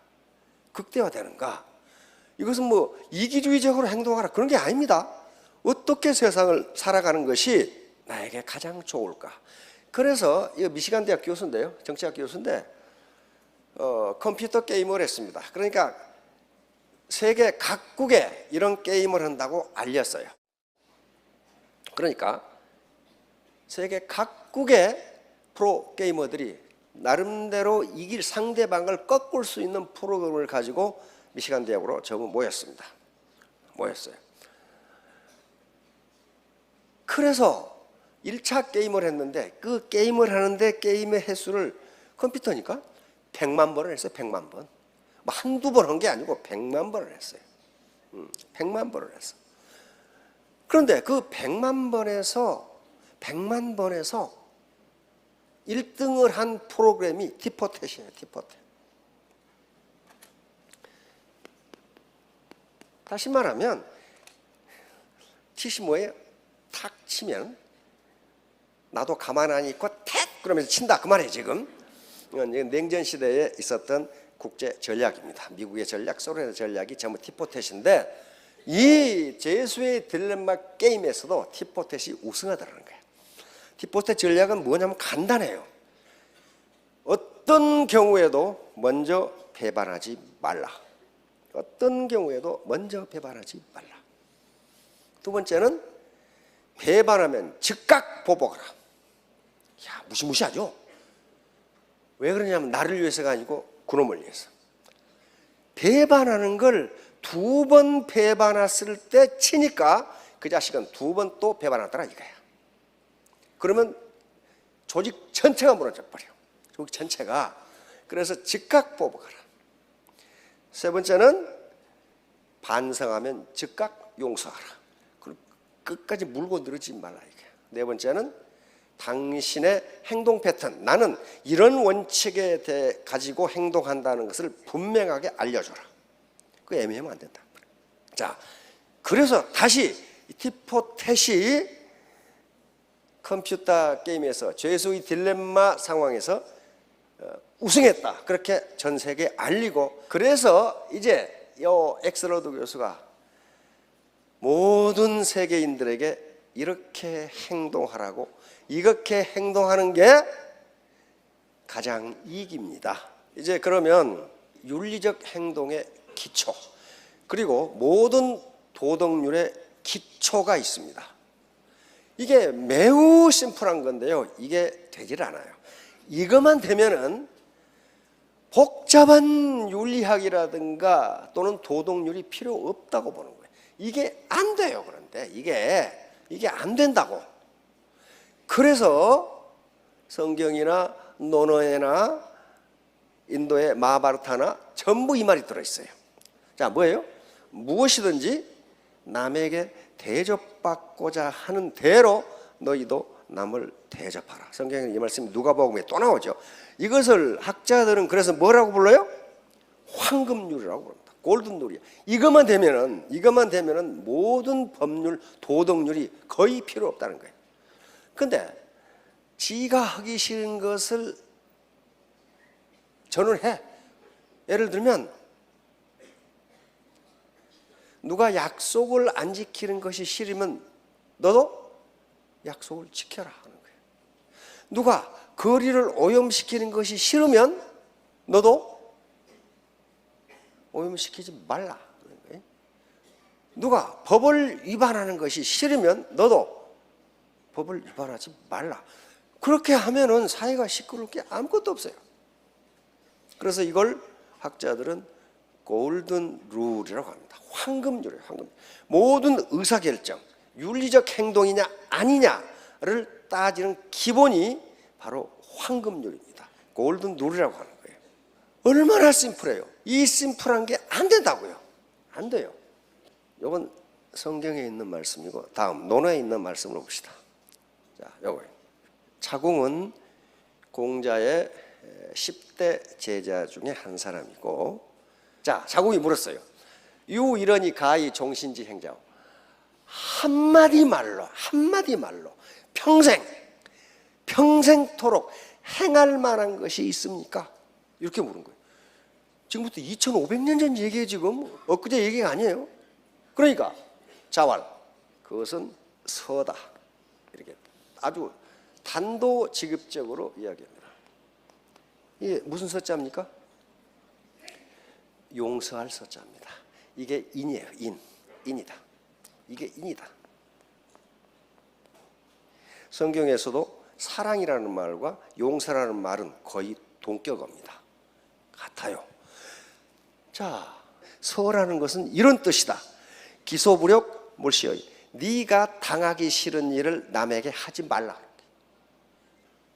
이것은 뭐 이기주의적으로 행동하라 그런 게 아닙니다. 어떻게 세상을 살아가는 것이 나에게 가장 좋을까? 그래서 이 미시간 대학 교수인데요, 정치학 교수인데 컴퓨터 게임을 했습니다. 그러니까 세계 각국에 이런 게임을 한다고 알렸어요. 그러니까 세계 각국의 프로 게이머들이 나름대로 이길 상대방을 꺾을 수 있는 프로그램을 가지고 미시간 대학으로 전부 모였어요. 그래서 1차 게임을 했는데 그 게임을 하는데 게임의 횟수를 컴퓨터니까 100만 번을 했어요. 100만 번. 뭐 한두 번 한 게 아니고 100만 번을 했어요. 100만 번을 했어. 그런데 그 100만 번에서 1등을 한 프로그램이 티포텟이에요. 티포텟. 다시 말하면 티시모에 탁 치면 나도 가만 안 있고 탁 그러면서 친다 그 말이에요. 지금 냉전 시대에 있었던 국제 전략입니다. 미국의 전략, 소련의 전략이 전부 티포텟인데 이 죄수의 딜레마 게임에서도 티포텟이 우승하더라는 거예요. 티포텟 전략은 뭐냐면 간단해요. 어떤 경우에도 먼저 배반하지 말라. 어떤 경우에도 먼저 배반하지 말라. 두 번째는 배반하면 즉각 보복하라. 야, 무시무시하죠? 왜 그러냐면 나를 위해서가 아니고 그놈을 위해서. 배반하는 걸 2번 배반했을 때 치니까 그 자식은 2번 또 배반하더라 이거야. 그러면 조직 전체가 무너져 버려. 조직 전체가. 그래서 즉각 보복하라. 세 번째는 반성하면 즉각 용서하라. 그리고 끝까지 물고 늘어지지 말라 이게. 네 번째는 당신의 행동 패턴, 나는 이런 원칙에 대해 가지고 행동한다는 것을 분명하게 알려줘라. 그 애매하면 안 된다. 자, 그래서 다시 티포텟이 컴퓨터 게임에서 죄수의 딜레마 상황에서 우승했다. 그렇게 전 세계에 알리고, 그래서 이제 요 엑스로드 교수가 모든 세계인들에게 이렇게 행동하라고, 이렇게 행동하는 게 가장 이익입니다. 이제 그러면 윤리적 행동의 기초, 그리고 모든 도덕률의 기초가 있습니다. 이게 매우 심플한 건데요, 이게 되질 않아요. 이것만 되면은 복잡한 윤리학이라든가 또는 도덕률이 필요 없다고 보는 거예요. 이게 안 돼요. 그런데 이게 안 된다고. 그래서 성경이나 논어에나 인도의 마하바라타나 전부 이 말이 들어있어요. 자, 뭐예요? 무엇이든지 남에게 대접받고자 하는 대로 너희도 남을 대접하라. 성경에 이 말씀이 누가복음에 또 나오죠. 이것을 학자들은 그래서 뭐라고 불러요? 황금률이라고 부릅니다. 골든룰이야. 이것만 되면은 모든 법률, 도덕률이 거의 필요 없다는 거예요. 근데 지가 하기 싫은 것을 전언해. 예를 들면 누가 약속을 안 지키는 것이 싫으면 너도 약속을 지켜라 하는 거예요. 누가 거리를 오염시키는 것이 싫으면 너도 오염시키지 말라 하는 거예요. 누가 법을 위반하는 것이 싫으면 너도 법을 위반하지 말라. 그렇게 하면은 사회가 시끄러울 게 아무것도 없어요. 그래서 이걸 학자들은 골든 룰이라고 합니다. 황금률이에요. 황금. 모든 의사결정, 윤리적 행동이냐 아니냐를 따지는 기본이 바로 황금률입니다. 골든 룰이라고 하는 거예요. 얼마나 심플해요. 이 심플한 게 안 된다고요. 안 돼요. 이건 성경에 있는 말씀이고 다음 논어에 있는 말씀으로 봅시다. 자, 요거요. 차공은 공자의 10대 제자 중에 한 사람이고, 자, 차공이 물었어요. 유이러니 가히 종신지 행자오. 한마디 말로 평생토록 행할 만한 것이 있습니까? 이렇게 물은 거예요. 지금부터 2500년 전 얘기예요. 지금 엊그제 얘기가 아니에요. 그러니까 자왈, 그것은 서다. 이렇게 아주 단도직입적으로 이야기합니다. 이게 무슨 서자입니까? 용서할 서자입니다. 이게 인이에요. 인이다. 이게 인이다. 성경에서도 사랑이라는 말과 용서라는 말은 거의 동격어입니다. 같아요. 자, 서라는 것은 이런 뜻이다. 기소부력 몰시어이. 네가 당하기 싫은 일을 남에게 하지 말라.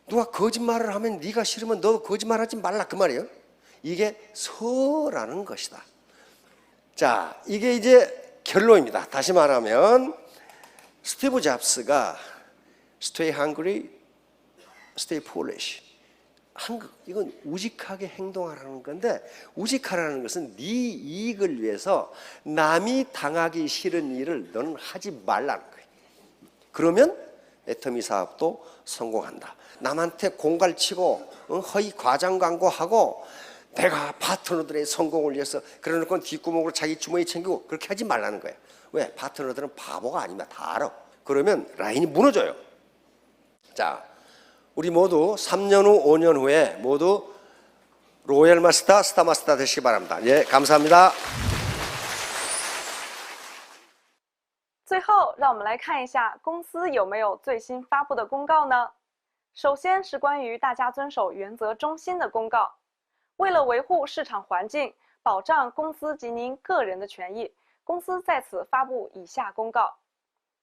누가 거짓말을 하면 네가 싫으면 너도 거짓말하지 말라 그 말이에요. 이게 서라는 것이다. 자, 이게 이제 결론입니다. 다시 말하면 스티브 잡스가 Stay hungry, stay foolish. 이건 우직하게 행동하라는 건데, 우직하라는 것은 네 이익을 위해서 남이 당하기 싫은 일을 너는 하지 말라는 거예요. 그러면 애터미 사업도 성공한다. 남한테 공갈치고 허위 과장 광고하고 내가 파트너들의 성공을 위해서 그러놓고 뒷구멍으로 자기 주머니 챙기고 그렇게 하지 말라는 거예요. 왜? 파트너들은 바보가 아니면 다 알아. 그러면 라인이 무너져요. 자, 우리 모두 3년 후, 5년 후에 모두 로얄 마스터, 스타 마스터 되시기 바랍니다. 예, 감사합니다. 最后，让我们来看一下公司有没有最新发布的公告呢？首先是关于大家遵守原则中心的公告。为了维护市场环境，保障公司及您个人的权益，公司在此发布以下公告：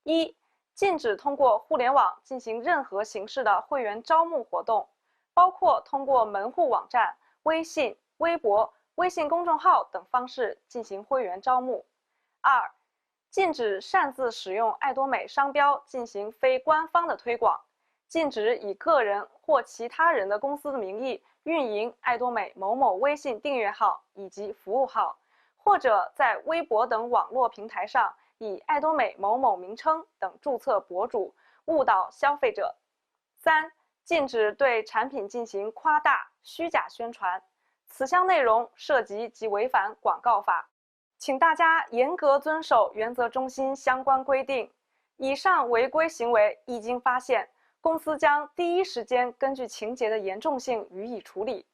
一、禁止通过互联网进行任何形式的会员招募活动，包括通过门户网站、微信、微博、微信公众号等方式进行会员招募。二、禁止擅自使用爱多美商标进行非官方的推广，禁止以个人或其他人的公司的名义运营爱多美某某微信订阅号以及服务号，或者在微博等网络平台上以爱多美某某名称等注册博主，误导消费者。三、禁止对产品进行夸大、虚假宣传，此项内容涉及及违反广告法。请大家严格遵守原则中心相关规定。以上违规行为一经发现，公司将第一时间根据情节的严重性予以处理，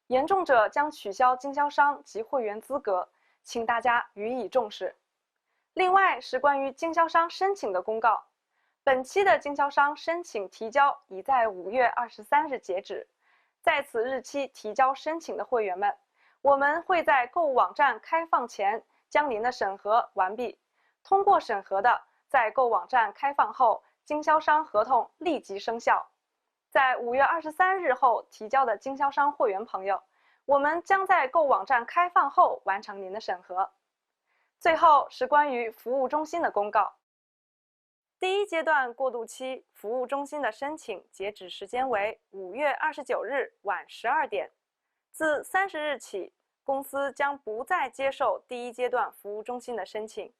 严重者将取消经销商及会员资格，请大家予以重视。另外是关于经销商申请的公告，本期的经销商申请提交已在5月23日截止，在此日期提交申请的会员们，我们会在购物网站开放前将您的审核完毕，通过审核的，在购网站开放后，经销商合同立即生效。在5月23日后提交的经销商会员朋友，我们将在购网站开放后完成您的审核。最后是关于服务中心的公告。第一阶段过渡期服务中心的申请截止时间为5月29日晚12点。自30日起，公司将不再接受第一阶段服务中心的申请。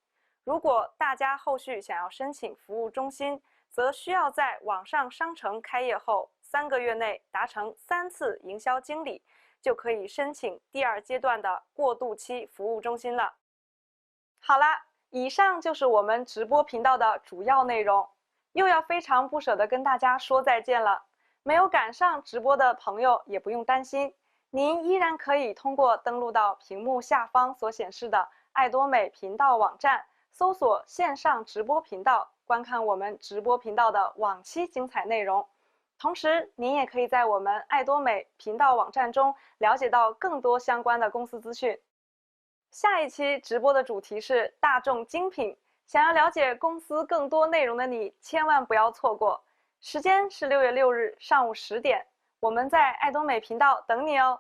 如果大家后续想要申请服务中心，则需要在网上商城开业后3个月内达成3次营销经理，就可以申请第二阶段的过渡期服务中心了。好啦，以上就是我们直播频道的主要内容，又要非常不舍得跟大家说再见了。没有赶上直播的朋友也不用担心，您依然可以通过登录到屏幕下方所显示的爱多美频道网站，搜索线上直播频道，观看我们直播频道的往期精彩内容。同时，您也可以在我们爱多美频道网站中了解到更多相关的公司资讯。下一期直播的主题是大众精品，想要了解公司更多内容的你，千万不要错过。时间是6月6日上午10点，我们在爱多美频道等你哦。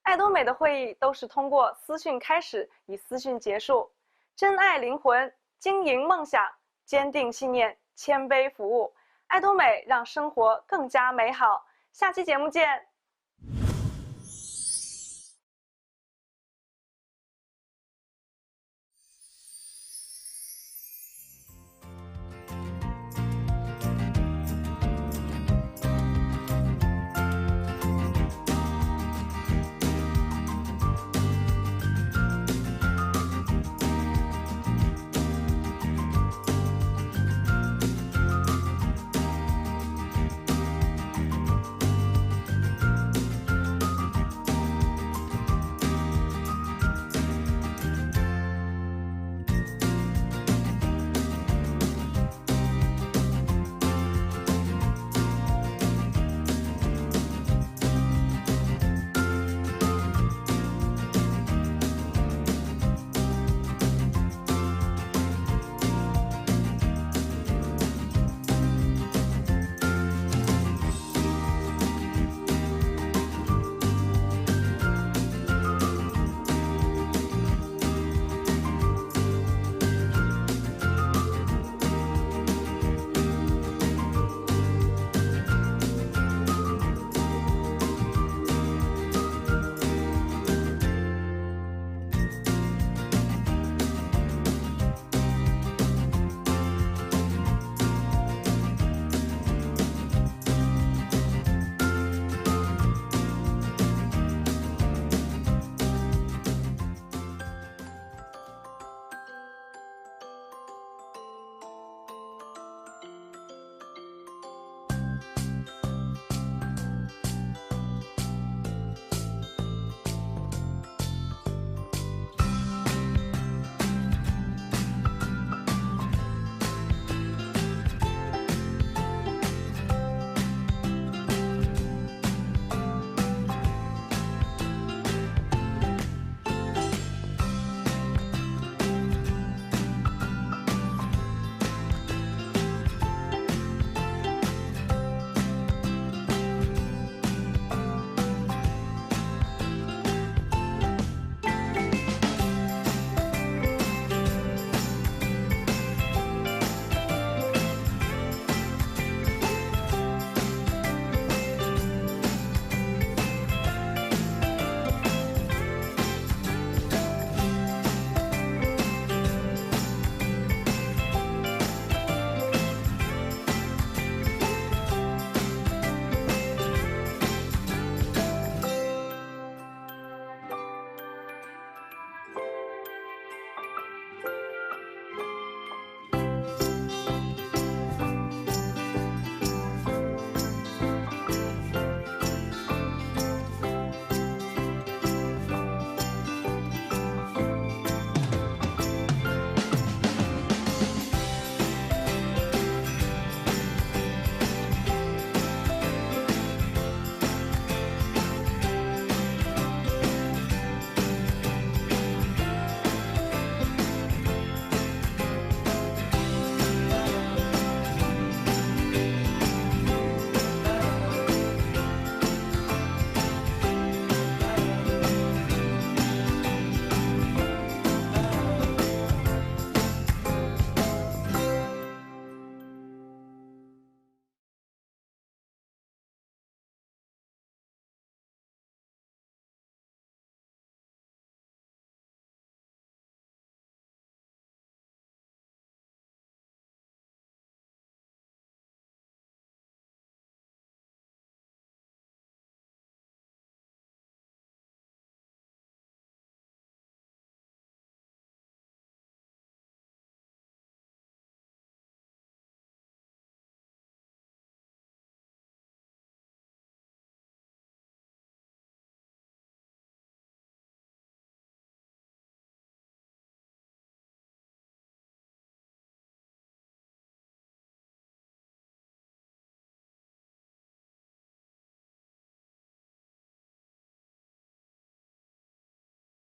爱多美的会议都是通过私讯开始，以私讯结束。珍爱灵魂，经营梦想，坚定信念，谦卑服务。爱多美让生活更加美好。下期节目见。